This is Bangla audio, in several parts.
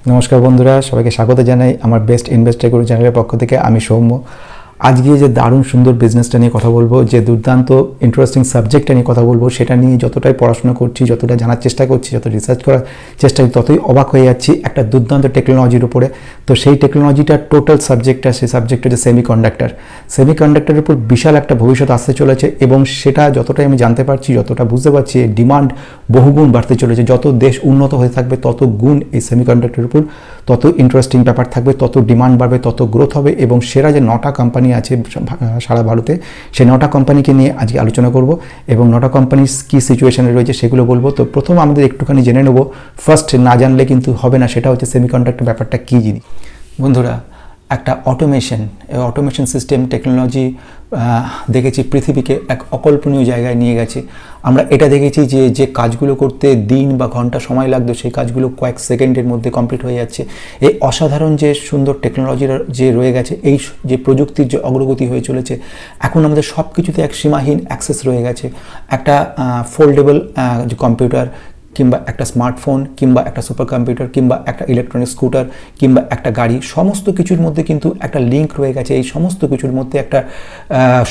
নমস্কার বন্ধুরা, সবাইকে স্বাগত জানাই আমার বেস্ট ইনভেস্টর গুরু চ্যানেলের পক্ষ থেকে। আমি সৌম্য। আজকে যে দারুণ সুন্দর বিজনেসটা নিয়ে কথা বলবো, যে দুর্দান্ত ইন্টারেস্টিং সাবজেক্টটা নিয়ে কথা বলবো, সেটা নিয়ে যতটাই পড়াশোনা করছি, যতটা জানার চেষ্টা করছি, যত রিসার্চ করার চেষ্টা করছি, ততই অবাক হয়ে যাচ্ছি একটা দুর্দান্ত টেকনোলজির উপরে। তো সেই টেকনোলজিটার টোটাল সাবজেক্টটা, সেই সাবজেক্ট হচ্ছে সেমিকন্ডাক্টর। সেমিকন্ডাক্টরের উপর বিশাল একটা ভবিষ্যৎ আসতে চলেছে এবং সেটা যতটাই আমি জানতে পারছি, যতটা বুঝতে পারছি, ডিমান্ড বহুগুণ বাড়তে চলেছে। যত দেশ উন্নত হয়ে থাকবে তত গুণ এই সেমিকন্ডাক্টরের উপর তত ইন্টারেস্টিং ব্যাপার থাকবে, তত ডিমান্ড বাড়বে, তত গ্রোথ হবে। এবং সেরা যে 9টা কোম্পানি আছে সারা ভারতে, সেই 9টা কোম্পানিকে নিয়ে আজকে আলোচনা করব এবং 9টা কোম্পানি কী সিচুয়েশনে রয়েছে সেগুলো বলবো। তো প্রথম আমাদের একটুখানি জেনে নেব, ফার্স্ট না জানলে কিন্তু হবে না, সেটা হচ্ছে সেমিকন্ডাক্টর ব্যাপারটা কী জিনিস। বন্ধুরা, একটা অটোমেশন সিস্টেম টেকনোলজি দেখেছি পৃথিবীকে এক অকল্পনীয় জায়গায় নিয়ে গেছে। আমরা এটা দেখেছি যে কাজগুলো করতে দিন বা ঘন্টা সময় লাগতো, সেই কাজগুলো কয়েক সেকেন্ডের মধ্যে কমপ্লিট হয়ে যাচ্ছে। এই অসাধারণ যে সুন্দর টেকনোলজির যে রয়ে গেছে, এই যে প্রযুক্তির যে অগ্রগতি হয়ে চলেছে, এখন আমাদের সব কিছুতে এক সীমাহীন অ্যাক্সেস রয়ে গেছে। একটা ফোল্ডেবল যে কম্পিউটার, কিংবা একটা স্মার্টফোন, কিংবা একটা সুপার কম্পিউটার, কিংবা একটা ইলেকট্রনিক স্কুটার, কিংবা একটা গাড়ি, সমস্ত কিছুর মধ্যে কিন্তু একটা লিঙ্ক রয়ে গেছে। এই সমস্ত কিছুর মধ্যে একটা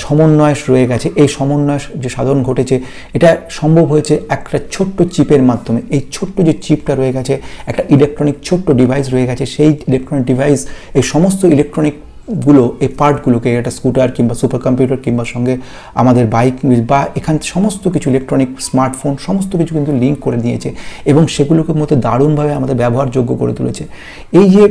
সমন্বয় রয়ে গেছে। এই সমন্বয় যে সাধন ঘটেছে, এটা সম্ভব হয়েছে একটা ছোট্ট চিপের মাধ্যমে। এই ছোট্ট যে চিপটা রয়ে গেছে, একটা ইলেকট্রনিক ছোট্ট ডিভাইস রয়ে গেছে, সেই ইলেকট্রনিক ডিভাইস এই সমস্ত ইলেকট্রনিকগুলো, এই পার্টগুলোকে, একটা স্কুটার কিংবা সুপার কম্পিউটার কিংবা সঙ্গে আমাদের বাইক বা এখান সমস্ত কিছু ইলেকট্রনিক স্মার্টফোন সমস্ত কিছু কিন্তু লিঙ্ক করে দিয়েছে এবং সেগুলোকে মধ্যে দারুণভাবে আমাদের ব্যবহারযোগ্য করে তুলেছে। এই যে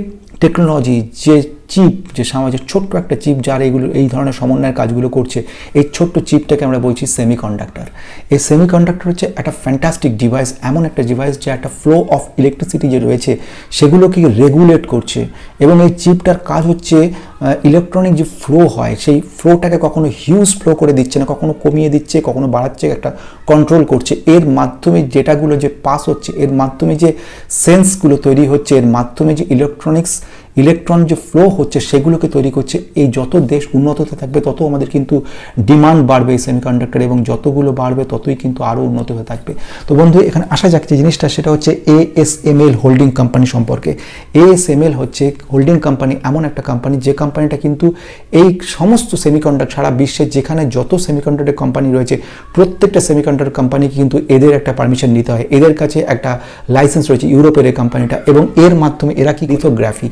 টেকনোলজি, যে চিপ, যে সমাজের ছোট্ট একটা চিপ যার এই ধরনের সমন্বয়ের কাজগুলো করছে, এই ছোট্ট চিপটাকে আমরা বলছি সেমিকন্ডাক্টর। এই সেমিকন্ডাক্টর হচ্ছে একটা ফ্যান্টাস্টিক ডিভাইস, এমন একটা ডিভাইস যে একটা ফ্লো অফ ইলেকট্রিসিটি যে রয়েছে সেগুলোকে রেগুলেট করছে। এবং এই চিপটার কাজ হচ্ছে ইলেকট্রনিক যে ফ্লো হয়, সেই ফ্লোটাকে কখনো হিউজ ফ্লো করে দিচ্ছে না, কখনো কমিয়ে দিচ্ছে, কখনো বাড়াচ্ছে, একটা কন্ট্রোল করছে। এর মাধ্যমে ডেটাগুলো যে পাস হচ্ছে, এর মাধ্যমে যে সেন্সগুলো তৈরি হচ্ছে, এর মাধ্যমে যে ইলেকট্রন যে ফ্লো হচ্ছে, সেগুলোকে তৈরি করছে। এই যত দেশ উন্নত হতে থাকবে তত আমাদের কিন্তু ডিমান্ড বাড়বে এই সেমিকন্ডাক্টর, এবং যতগুলো বাড়বে ততই কিন্তু আরও উন্নত হয়ে থাকবে। তো বন্ধু, এখানে আসা যাক যে জিনিসটা, সেটা হচ্ছে ASML হোল্ডিং কোম্পানি সম্পর্কে। ASML হচ্ছে হোল্ডিং কোম্পানি, এমন একটা কোম্পানি যে কোম্পানিটা কিন্তু এই সমস্ত সেমিকন্ডাক্টর সারা বিশ্বে যেখানে যত সেমিকন্ডাক্টর কোম্পানি রয়েছে, প্রত্যেকটা সেমিকন্ডাক্টর কোম্পানিকে কিন্তু এদের একটা পারমিশন নিতে হয়। এদের কাছে একটা লাইসেন্স রয়েছে ইউরোপের এই কোম্পানিটা, এবং এর মাধ্যমে এরা কি লিথোগ্রাফি,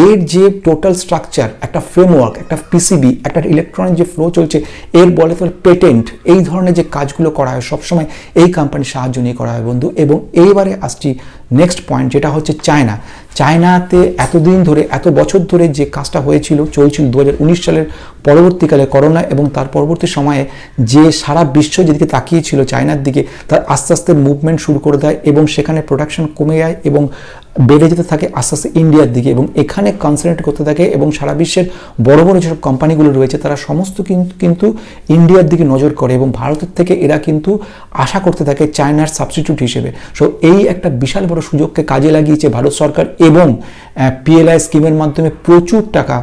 এর যে টোটাল স্ট্রাকচার, একটা ফ্রেমওয়ার্ক, একটা পিসিবি, একটা ইলেকট্রনিক যে ফ্লো চলছে, এর বলে তো পেটেন্ট, এই ধরনের যে কাজগুলো করা হয় সবসময় এই কোম্পানির সাহায্য নিয়ে করা হয় বন্ধু। এবং এইবারে আসছি নেক্সট পয়েন্ট, যেটা হচ্ছে চায়নাতে এতদিন ধরে, এত বছর ধরে যে কাজটা চলছিল 2019 সালের পরবর্তীকালে করোনা এবং তার পরবর্তী সময়ে যে সারা বিশ্ব যেদিকে তাকিয়েছিল চায়নার দিকে, তার আস্তে আস্তে মুভমেন্ট শুরু করে দেয় এবং সেখানে প্রোডাকশন কমে যায় এবং বেড়ে যেতে থাকে আস্তে আস্তে ইন্ডিয়ার দিকে, এবং এখানে কনসেন্ট্রেট করতে থাকে। এবং সারা বিশ্বের বড় বড় যেসব কোম্পানিগুলো রয়েছে তারা সমস্ত কিন্তু ইন্ডিয়ার দিকে নজর করে, এবং ভারতের থেকে এরা কিন্তু আশা করতে থাকে চায়নার সাবস্টিটিউট হিসেবে। সো এই একটা বিশাল বড় সুযোগকে কাজে লাগিয়েছে ভারত সরকার, এবং PLI স্কিমের মাধ্যমে প্রচুর টাকা,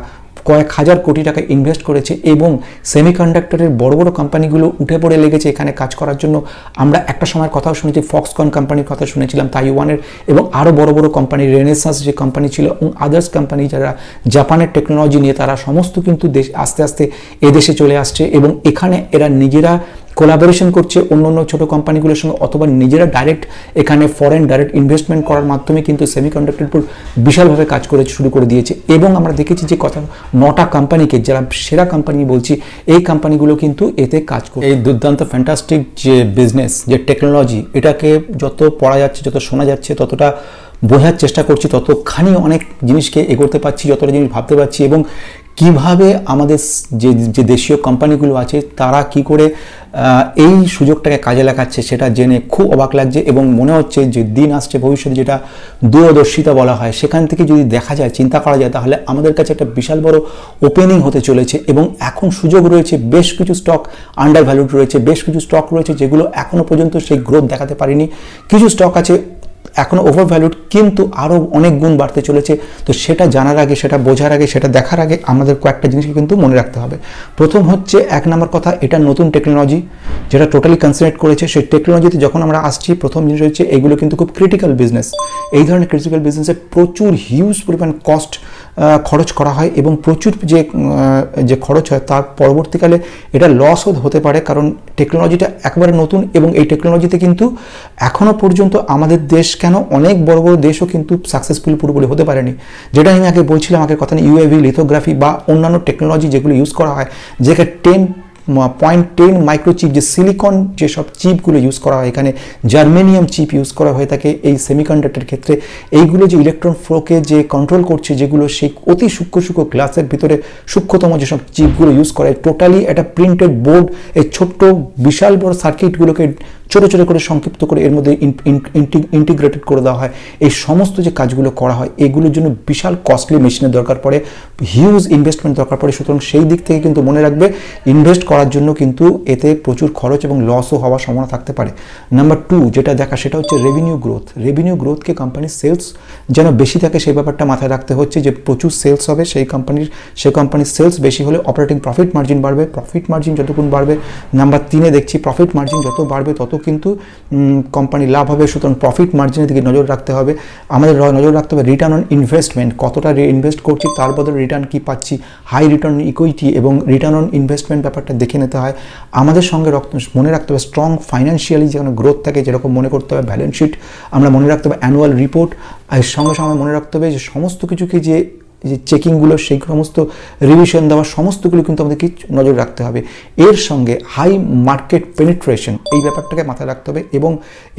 কয়েক হাজার কোটি টাকা ইনভেস্ট করেছে, এবং সেমিকন্ডাক্টরের বড় বড় কোম্পানিগুলো উঠে পড়ে লেগেছে এখানে কাজ করার জন্য। আমরা একটা সময়ের কথাও শুনেছি, ফক্সকন কোম্পানির কথা শুনেছিলাম তাইওয়ানের, এবং আরও বড় বড় কোম্পানি, রেনেসাঁস যে কোম্পানি ছিল, এবং আদার্স কোম্পানি যারা জাপানের টেকনোলজি নিয়ে, তারা সমস্ত কিন্তু আস্তে আস্তে এদেশে চলে আসছে, এবং এখানে এরা নিজেরা কোলাবোরেশন করছে অন্য ছোট কোম্পানিগুলোর সঙ্গে, অথবা নিজেরা ডাইরেক্ট এখানে ফরেন ডাইরেক্ট ইনভেস্টমেন্ট করার মাধ্যমে কিন্তু সেমিকন্ডাক্টরের উপর বিশালভাবে কাজ করে শুরু করে দিয়েছে। এবং আমরা দেখেছি যে 9টা কোম্পানিকে, যারা সেরা কোম্পানি বলছি, এই কোম্পানিগুলো কিন্তু এতে কাজ করে। এই দুর্দান্ত ফ্যান্টাস্টিক যে বিজনেস, যে টেকনোলজি, এটাকে যত পড়া যাচ্ছে, যত শোনা যাচ্ছে, ততটা বোঝার চেষ্টা করছি, ততখানি অনেক জিনিসকে এগোতে পারছি, যতটা জিনিস ভাবতে পারছি, এবং কিভাবে আমাদের যে দেশীয় কোম্পানিগুলো আছে তারা কি করে এই সুযোগটাকে কাজে লাগাচ্ছে সেটা জেনে খুব অবাক লাগছে। এবং মনে হচ্ছে যে দিন আসছে ভবিষ্যতে, যেটা দূরদর্শিতা বলা হয়, সেখান থেকে যদি দেখা যায়, চিন্তা করা যায়, তাহলে আমাদের কাছে একটা বিশাল বড় ওপেনিং হতে চলেছে। এবং এখন সুযোগ রয়েছে, বেশ কিছু স্টক আন্ডার ভ্যালুড রয়েছে, বেশ কিছু স্টক রয়েছে যেগুলো এখনও পর্যন্ত সেই গ্রোথ দেখাতে পারেনি, কিছু স্টক আছে এখনও ওভার ভ্যালুড, কিন্তু আরও অনেক গুণ বাড়তে চলেছে। তো সেটা জানার আগে, সেটা বোঝার আগে, সেটা দেখার আগে আমাদের কয়েকটা জিনিসকে কিন্তু মনে রাখতে হবে। প্রথম হচ্ছে, এক নম্বর কথা, এটা নতুন টেকনোলজি যেটা টোটালি কনসিডার করেছে। সেই টেকনোলজিতে যখন আমরা আসছি, প্রথম জিনিস হচ্ছে এগুলো কিন্তু খুব ক্রিটিক্যাল বিজনেস। এই ধরনের ক্রিটিক্যাল বিজনেসে প্রচুর হিউজ পরিমাণ কস্ট খরচ করা হয়, এবং প্রচুর যে খরচ হয় তার পরবর্তীকালে এটা লসও হতে পারে, কারণ টেকনোলজিটা একেবারে নতুন। এবং এই টেকনোলজিতে কিন্তু এখনও পর্যন্ত আমাদের দেশ কেন, অনেক বড় বড় দেশও কিন্তু সাকসেসফুল পুরোপুরি হতে পারেনি। যেটা আমি আগে বলছিলাম, আগের কথা, ইউএভি, লিথোগ্রাফি বা অন্যান্য টেকনোলজি যেগুলো ইউজ করা হয়, যেখানে 0.10 মাইক্রোচিপ, যে সিলিকন যেসব চিপগুলো ইউজ করা হয়, এখানে জার্মেনিয়াম চিপ ইউজ করা হয়ে থাকে এই সেমিকন্ডাক্টর ক্ষেত্রে। এইগুলো যে ইলেকট্রন ফ্লোকে যে কন্ট্রোল করছে, যেগুলো সেই অতি সূক্ষ্ম গ্লাসের ভিতরে সূক্ষ্মতম যেসব চিপগুলো ইউজ করে, টোটালি একটা প্রিন্টেড বোর্ড, এই ছোট্ট বিশাল বড় সার্কিটগুলোকে ছোটো ছোটো করে সংক্ষিপ্ত করে এর মধ্যে ইন্টিগ্রেটেড করে দেওয়া হয়। এই সমস্ত যে কাজগুলো করা হয়, এগুলোর জন্য বিশাল কস্টলি মেশিনের দরকার পড়ে, হিউজ ইনভেস্টমেন্ট দরকার পড়ে। সুতরাং সেই দিক থেকে কিন্তু মনে রাখবে, ইনভেস্ট করার জন্য কিন্তু এতে প্রচুর খরচ এবং লসও হওয়ার সম্ভাবনা থাকতে পারে। নাম্বার 2 যেটা দেখা, সেটা হচ্ছে রেভিনিউ গ্রোথ। রেভিনিউ গ্রোথকে কোম্পানির সেলস যেন বেশি থাকে সেই ব্যাপারটা মাথায় রাখতে হচ্ছে, যে প্রচুর সেলস হবে সেই কোম্পানির সেলস বেশি হলে অপারেটিং প্রফিট মার্জিন বাড়বে। প্রফিট মার্জিন যতক্ষণ বাড়বে, নাম্বার 3-এ দেখছি প্রফিট মার্জিন যত বাড়বে তত কিন্তু কোম্পানি লাভ হবে। সুতরাং প্রফিট মার্জিনের দিকে নজর রাখতে হবে। আমাদের নজর রাখতে হবে রিটার্ন অন ইনভেস্টমেন্ট, কতটা ইনভেস্ট করছি তার বদলে রিটার্ন কি পাচ্ছি, হাই রিটার্ন ইকুইটি এবং রিটার্ন অন ইনভেস্টমেন্ট ব্যাপারটা দেখে নিতে হয়। আমাদের সঙ্গে মনে রাখতে হবে স্ট্রং ফাইন্যান্সিয়ালি যেখানে গ্রোথ থাকে, যেরকম মনে করতে হবে ব্যালেন্স শিট, আমরা মনে রাখতে হবে অ্যানুয়াল রিপোর্ট, এর সঙ্গে সঙ্গে মনে রাখতে হবে যে সমস্ত কিছুকে যে চেকিংগুলো, সেই সমস্ত রিভিশন দেওয়া, সমস্তগুলো কিন্তু আমাদেরকে নজর রাখতে হবে। এর সঙ্গে হাই মার্কেট পেনিট্রেশন, এই ব্যাপারটাকে মাথায় রাখতে হবে, এবং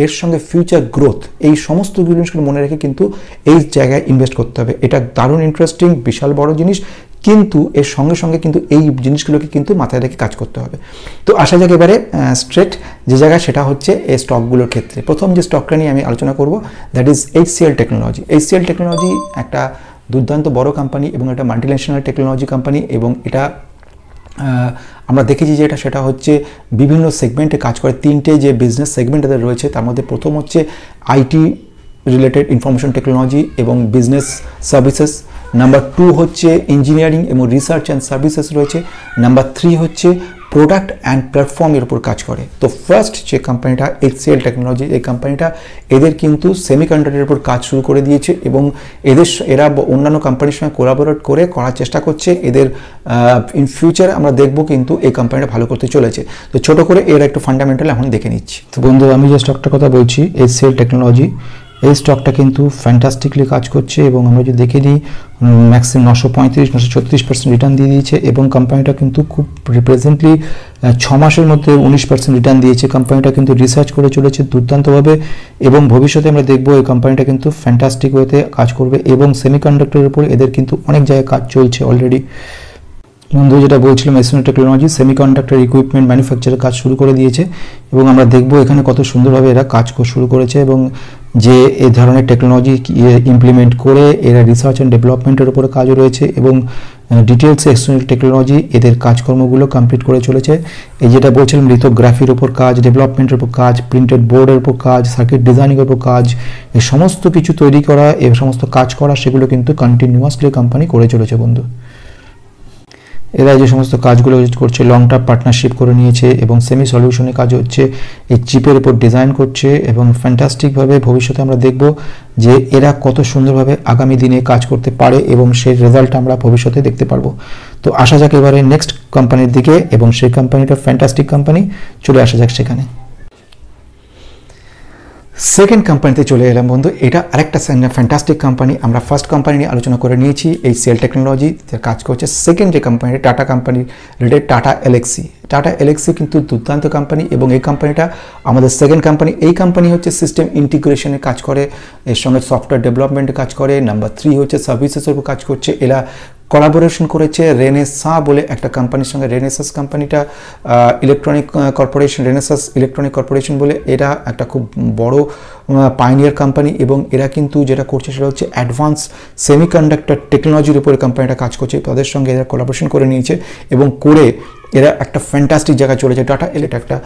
এর সঙ্গে ফিউচার গ্রোথ, এই সমস্ত জিনিসগুলো মনে রেখে কিন্তু এই জায়গায় ইনভেস্ট করতে হবে। এটা দারুণ ইন্টারেস্টিং, বিশাল বড় জিনিস, কিন্তু এর সঙ্গে সঙ্গে কিন্তু এই জিনিসগুলোকে কিন্তু মাথায় রেখে কাজ করতে হবে। তো আসা যাক এবারে স্ট্রেট যে জায়গা, সেটা হচ্ছে এই স্টকগুলোর ক্ষেত্রে। প্রথম যে স্টকটা নিয়ে আমি আলোচনা করব, that is HCL technology. HCL technology একটা দুর্দান্ত বড় কোম্পানি এবং এটা মাল্টিন্যাশনাল টেকনোলজি কোম্পানি, এবং এটা আমরা দেখেছি যে সেটা হচ্ছে বিভিন্ন সেগমেন্টে কাজ করে। 3টে যে বিজনেস সেগমেন্ট এদের রয়েছে, তার মধ্যে প্রথম হচ্ছে আইটি রিলেটেড ইনফরমেশন টেকনোলজি এবং বিজনেস সার্ভিসেস। নাম্বার 2 হচ্ছে ইঞ্জিনিয়ারিং এবং রিসার্চ অ্যান্ড সার্ভিসেস রয়েছে। নাম্বার 3 হচ্ছে প্রোডাক্ট অ্যান্ড প্ল্যাটফর্মের উপর কাজ করে। তো ফার্স্ট যে কোম্পানিটা HCL টেকনোলজি, এই কোম্পানিটা এদের কিন্তু সেমিকন্ডাক্টরের উপর কাজ শুরু করে দিয়েছে, এবং এরা অন্যান্য কোম্পানির সঙ্গে কোলাবোরেট করে করার চেষ্টা করছে। এদের ইন ফিউচার আমরা দেখব কিন্তু এই কোম্পানিটা ভালো করতে চলেছে। তো ছোট করে এর একটু ফান্ডামেন্টাল এখন দেখে নিচ্ছি। তো বন্ধু, আমি যে স্টকটার কথা বলছি, HCL টেকনোলজি, এই স্টকটা কিন্তু ফ্যান্টাস্টিকলি কাজ করছে, এবং আমরা যদি দেখে নিই ম্যাক্সিমাম 935-936% রিটার্ন দিয়ে দিয়েছে, এবং কোম্পানিটা কিন্তু খুব প্রেজেন্টলি 6 মাসের মধ্যে 19% রিটার্ন দিয়েছে। কোম্পানিটা কিন্তু রিসার্চ করে চলেছে দুর্দান্তভাবে, এবং ভবিষ্যতে আমরা দেখবো এই কোম্পানিটা কিন্তু ফ্যান্টাস্টিক ওয়েতে কাজ করবে, এবং সেমিকন্ডাক্টরের উপর এদের কিন্তু অনেক জায়গায় কাজ চলছে অলরেডি। বন্ধু, যেটা বলছিলাম, HCL টেকনোলজি সেমিকন্ডাক্টর ইকুইপমেন্ট ম্যানুফ্যাকচারের কাজ শুরু করে দিয়েছে, এবং আমরা দেখবো এখানে কত সুন্দরভাবে এরা কাজ শুরু করেছে, এবং যে এই ধরনের টেকনোলজি ইমপ্লিমেন্ট করে এরা রিসার্চ অ্যান্ড ডেভেলপমেন্টের উপরে কাজও রয়েছে, এবং ডিটেলসে HCL টেকনোলজি এদের কাজকর্মগুলো কমপ্লিট করে চলেছে। এই যেটা বলছিলাম, লিথোগ্রাফির উপর কাজ, ডেভেলপমেন্টের উপর কাজ, প্রিন্টেড বোর্ডের উপর কাজ, সার্কিট ডিজাইনিংয়ের উপর কাজ, এই সমস্ত কিছু তৈরি করা, এই সমস্ত কাজ করা, সেগুলো কিন্তু কন্টিনিউয়াসলি কোম্পানি করে চলেছে বন্ধু। এরা যে সমস্ত কাজগুলো করছে, লং টার্ম পার্টনারশিপ করে নিয়েছে, এবং সেমি সলিউশনে কাজ হচ্ছে, এই চিপের উপর ডিজাইন করছে, এবং ফ্যান্টাস্টিকভাবে ভবিষ্যতে আমরা দেখব যে এরা কত সুন্দরভাবে আগামী দিনে কাজ করতে পারে, এবং সেই রেজাল্ট আমরা ভবিষ্যতে দেখতে পারবো। তো আসা যাক এবারে নেক্সট কোম্পানির দিকে, এবং সেই কোম্পানিটা ফ্যান্টাস্টিক কোম্পানি, চলে আসা যাক সেখানে। সেকেন্ড কোম্পানিতে চলে এলাম বন্ধু। এটা আরেকটা ফ্যান্টাস্টিক কোম্পানি। আমরা ফার্স্ট কোম্পানি নিয়ে আলোচনা করে নিয়েছি, HCL টেকনোলজি কাজ করছে। সেকেন্ড যে কোম্পানিটা টাটা কোম্পানি রিলেটেড, টাটা এলএক্সি। টাটা এলএক্সি কিন্তু দুর্দান্ত কোম্পানি, এবং এই কোম্পানিটা আমাদের সেকেন্ড কোম্পানি। এই কোম্পানি হচ্ছে সিস্টেম ইন্টিগ্রেশনে কাজ করে, এর সঙ্গে সফটওয়্যার ডেভেলপমেন্টে কাজ করে। নাম্বার 3 হচ্ছে সার্ভিসেসের উপর কাজ করছে। এরা কোলাবোরেশন করেছে রেনেসা বলে একটা কোম্পানির সঙ্গে। রেনেসাস কোম্পানিটা electronic corporation, Renaissance electronic corporation বলে, এরা একটা খুব বড় পাইনিয়ার কোম্পানি, এবং এরা কিন্তু যেটা করছে সেটা হচ্ছে অ্যাডভান্স সেমিকন্ডাক্টর টেকনোলজির উপরে কোম্পানিটা কাজ করছে। তাদের সঙ্গে এরা কোলাবোরেশন করে নিয়েছে, এবং করে এরা একটা ফ্যান্টাস্টিক জায়গায় চলেছে। টাটা এটা একটা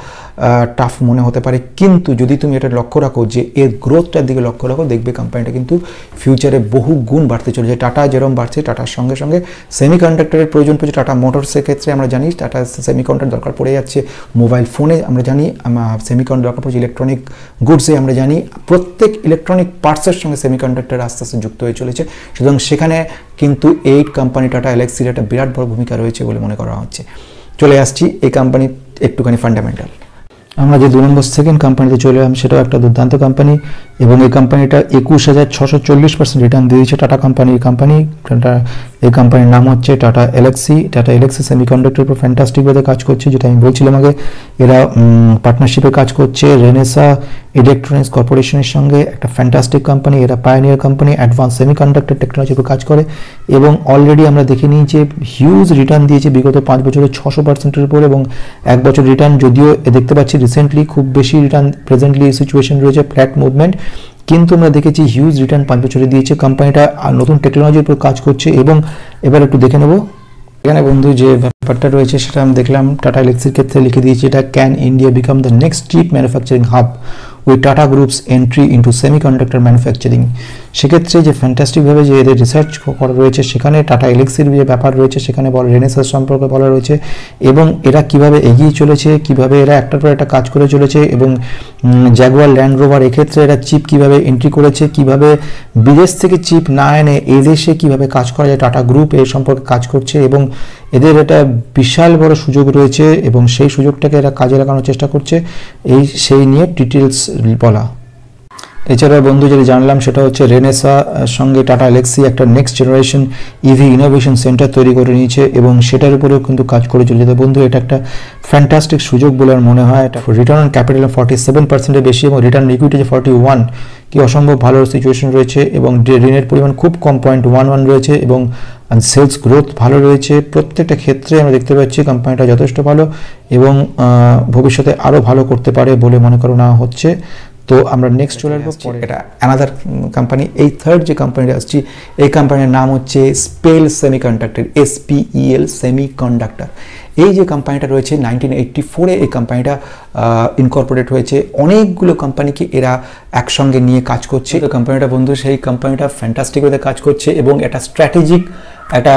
টাফ মনে হতে পারে, কিন্তু যদি তুমি এটা লক্ষ্য রাখো যে এর গ্রোথটার দিকে লক্ষ্য রাখো, দেখবে কোম্পানিটা কিন্তু ফিউচারে বহু গুণ বাড়তে চলেছে। টাটা যেরকম বাড়ছে, টাটার সঙ্গে সঙ্গে সেমিকন্ডাক্টরের প্রয়োজন পড়ছে। টাটা মোটরসের ক্ষেত্রে আমরা জানি টাটা সেমিকন্ডাক্টর দরকার পড়ে যাচ্ছে, মোবাইল ফোনে আমরা জানি সেমিকন্ডাক্টর দরকার পড়ছে, ইলেকট্রনিক গুডসে আমরা জানি প্রত্যেক ইলেকট্রনিক পার্টসের সঙ্গে সেমিকন্ডাক্টর আস্তে আস্তে যুক্ত হয়ে চলেছে। সুতরাং সেখানে কিন্তু এই কোম্পানি টাটা এলএক্সির একটা বিরাট বড় ভূমিকা রয়েছে বলে মনে করা হচ্ছে। চলে আসছি এই কোম্পানির একটুখানি ফান্ডামেন্টাল। আমরা যে 2 নম্বর সেকেন্ড কোম্পানিতে চলে এলাম, সেটাও একটা দুর্দান্ত কোম্পানি এবং এই কোম্পানিটা 21,640% রিটার্ন দিয়েছে। টাটা কোম্পানির কোম্পানি, এই কোম্পানির নাম হচ্ছে টাটা এলএক্সি। টাটা এলএক্সি সেমিকন্ডাক্টরের উপর ফ্যান্টাস্টিকভাবে কাজ করছে, যেটা আমি বলছিলাম আগে। এরা পার্টনারশিপে কাজ করছে রেনেসা ইলেকট্রনিক্স কর্পোরেশনের সঙ্গে, একটা ফ্যান্টাস্টিক কোম্পানি। এরা পায়োনিয়ার কোম্পানি, অ্যাডভান্স সেমিকন্ডাক্টর টেকনোলজির উপর কাজ করে এবং অলরেডি আমরা দেখে নিই যে হিউজ রিটার্ন দিয়েছে বিগত 5 বছরে 600%-এর উপর, এবং 1 বছর রিটার্ন যদিও দেখতে পাচ্ছি রিসেন্টলি খুব বেশি রিটার্ন প্রেজেন্টলি সিচুয়েশন রয়েছে, ফ্ল্যাট মুভমেন্ট, কিন্তু আমরা দেখেছি হিউজ রিটার্ন 5 বছরে দিয়েছে। কোম্পানিটা নতুন টেকনোলজির উপর কাজ করছে এবং এবার একটু দেখে নেব এখানে বন্ধু যে ব্যাপারটা রয়েছে সেটা আমি দেখলাম টাটা এলএক্সির ক্ষেত্রে লিখে দিয়েছি, এটা can India become the next chip manufacturing hub with Tata groups entry into semiconductor manufacturing. সেক্ষেত্রে যে ফ্যান্টাস্টিকভাবে যে এদের রিসার্চ করা রয়েছে, সেখানে টাটা এলএক্সির যে ব্যাপার রয়েছে সেখানে রেনেসাস সম্পর্কে বলা রয়েছে এবং এরা কিভাবে এগিয়ে চলেছে, কিভাবে এরা একটার পর একটা কাজ করে চলেছে এবং জ্যাগুয়ার ল্যান্ড রোভার এক্ষেত্রে এরা চিপ কিভাবে এন্ট্রি করেছে, কিভাবে বিদেশ থেকে চিপ না এনে এদেশে কিভাবে কাজ করা যায়, টাটা গ্রুপ এর সম্পর্কে কাজ করছে এবং এদের একটা বিশাল বড় সুযোগ রয়েছে এবং সেই সুযোগটাকে এরা কাজে লাগানোর চেষ্টা করছে, সেই নিয়ে ডিটেলস বলা। এছাড়া বন্ধু যেটা জানলাম সেটা হচ্ছে রেনেসা সঙ্গে টাটা এলএক্সি একটা next generation EV innovation centre তৈরি করে নিয়েছে এবং সেটার উপরেও কিন্তু কাজ করে চলেছে। বন্ধু এটা একটা ফ্যান্টাস্টিক সুযোগ বলে আমার মনে হয়। এটা রিটার্ন অন ক্যাপিটাল 47%-এর বেশি এবং রিটার্ন ইকুইটি যে 41, কি অসম্ভব ভালো সিচুয়েশন রয়েছে এবং ঋণের পরিমাণ খুব কম 0.11 রয়েছে এবং সেলস গ্রোথ ভালো রয়েছে। প্রত্যেকটা ক্ষেত্রে আমরা দেখতে পাচ্ছি কোম্পানিটা যথেষ্ট ভালো এবং ভবিষ্যতে আরও ভালো করতে পারে বলে মনে করা হচ্ছে। তো আমরা নেক্সট চলে আসবো পরে, এটা অ্যানাদার কোম্পানি। এই থার্ড যে কোম্পানিটা আসছি, এই কোম্পানির নাম হচ্ছে স্পেল সেমিকন্ডাক্টর, SPEL সেমিকন্ডাক্টর। এই যে কোম্পানিটা রয়েছে 1984-এ এই কোম্পানিটা ইনকর্পোরেট হয়েছে। অনেকগুলো কোম্পানিকে এরা একসঙ্গে নিয়ে কাজ করছে। তো কোম্পানিটা বন্ধু সেই কোম্পানিটা ফ্যান্টাস্টিকভাবে কাজ করছে এবং একটা স্ট্র্যাটেজিক একটা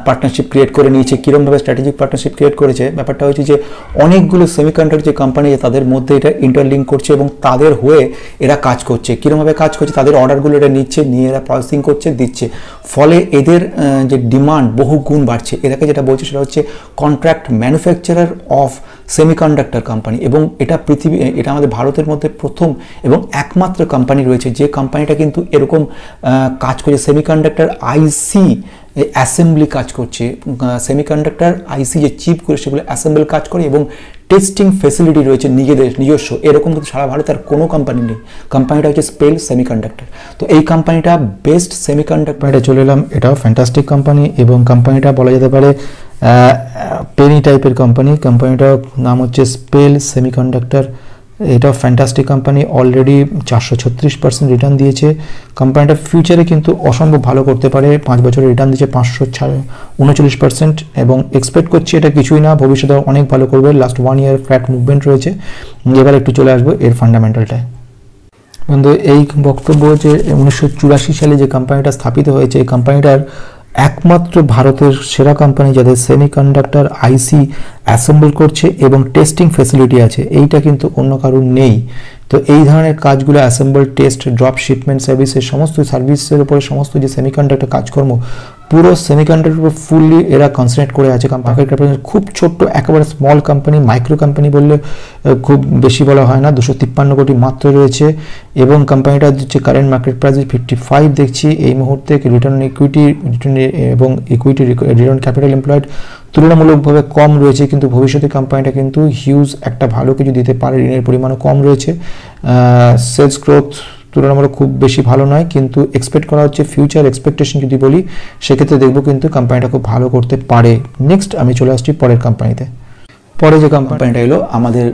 পার্টনারশিপ ক্রিয়েট করে নিয়েছে। কীরকমভাবে স্ট্র্যাটেজিক পার্টনারশিপ ক্রিয়েট করেছে, ব্যাপারটা হচ্ছে যে অনেকগুলো সেমিকন্ডাক্টর যে কোম্পানি তাদের মধ্যে এটা ইন্টারলিঙ্ক করছে এবং তাদের হয়ে এরা কাজ করছে। কীরকমভাবে কাজ করছে, তাদের অর্ডারগুলো এটা নিচ্ছে, নিয়ে এরা প্রসেসিং করছে, দিচ্ছে, ফলে এদের যে ডিমান্ড বহু গুণ বাড়ছে। এটাকে যেটা বলছে সেটা হচ্ছে contract manufacturer of semiconductor company এবং এটা আমাদের ভারতের মধ্যে প্রথম এবং একমাত্র কোম্পানি রয়েছে যে কোম্পানিটা কিন্তু এরকম কাজ করছে। সেমিকন্ডাক্টর আইসি অ্যাসেম্বলি কাজ করছে, সেমিকন্ডাক্টর আইসি যে চিপগুলো সেগুলো অ্যাসেম্বল কাজ করে এবং টেস্টিং ফেসিলিটি রয়েছে নিজস্ব। এরকম কিন্তু সারা ভারতে আর কোনো কোম্পানি নেই। কোম্পানিটা হচ্ছে স্পেল সেমিকন্ডাক্টর। তো এই কোম্পানিটা বেস্ট সেমিকন্ডাক্টর চলে এলাম, এটাও ফ্যান্টাস্টিক কোম্পানি এবং কোম্পানিটা বলা যেতে পারে পেনি টাইপের কোম্পানি। কোম্পানিটার নাম হচ্ছে স্পেল সেমিকন্ডাক্টর। এটাও ফ্যান্টাস্টিক কোম্পানি, অলরেডি 436% রিটার্ন দিয়েছে। কোম্পানিটা ফিউচারে কিন্তু অসম্ভব ভালো করতে পারে। 5 বছরের রিটার্ন দিয়েছে 539% এবং এক্সপেক্ট করছি এটা কিছুই না, ভবিষ্যতে অনেক ভালো করবে। লাস্ট 1 ইয়ার ফ্ল্যাট মুভমেন্ট রয়েছে। এবার একটু চলে আসবো এর ফান্ডামেন্টালটায়। বন্ধু এই বক্তব্য যে 1984 সালে যে কোম্পানিটা স্থাপিত হয়েছে, এই কোম্পানিটার একমাত্র ভারতের সেরা কোম্পানি যাদের সেমিকন্ডাক্টর আইসি অ্যাসেম্বল করছে এবং টেস্টিং ফেসিলিটি আছে, এইটা কিন্তু অন্য কারোর নেই। তো এই ধরনের কাজগুলো অ্যাসেম্বল, টেস্ট, ড্রপ শিপমেন্ট সার্ভিসের সমস্ত সার্ভিসের উপরে সমস্ত যে সেমিকন্ডাক্টর কাজকর্ম, পুরো সেমিকন্ডাক্টর উপর ফুললি এরা কনসেন্ট্রেট করে আছে। মার্কেট ক্যাপিটাল খুব ছোট্ট, একেবারে স্মল কোম্পানি, মাইক্রো কোম্পানি বললে খুব বেশি বলা হয় না, 253 কোটি মাত্র রয়েছে এবং কোম্পানিটার যে কারেন্ট মার্কেট প্রাইস 55 দেখছি এই মুহূর্তে। রিটার্ন ইকুইটি এবং ইকুইটি রিটার্ন ক্যাপিটাল এমপ্লয়েড তুলনামূলকভাবে কম রয়েছে, কিন্তু ভবিষ্যতে কোম্পানিটা কিন্তু হিউজ একটা ভালো কিছু দিতে পারে। ঋণের পরিমাণও কম রয়েছে, সেলস গ্রোথ তুলনামূলক খুব বেশি ভালো নয়, কিন্তু এক্সপেক্ট করা হচ্ছে ফিউচার এক্সপেকটেশন যদি বলি সেক্ষেত্রে দেখবো কিন্তু কোম্পানিটা খুব ভালো করতে পারে। নেক্সট আমি চলে আসছি পরের কোম্পানিতে। পরে যে কোম্পানিটা এলো আমাদের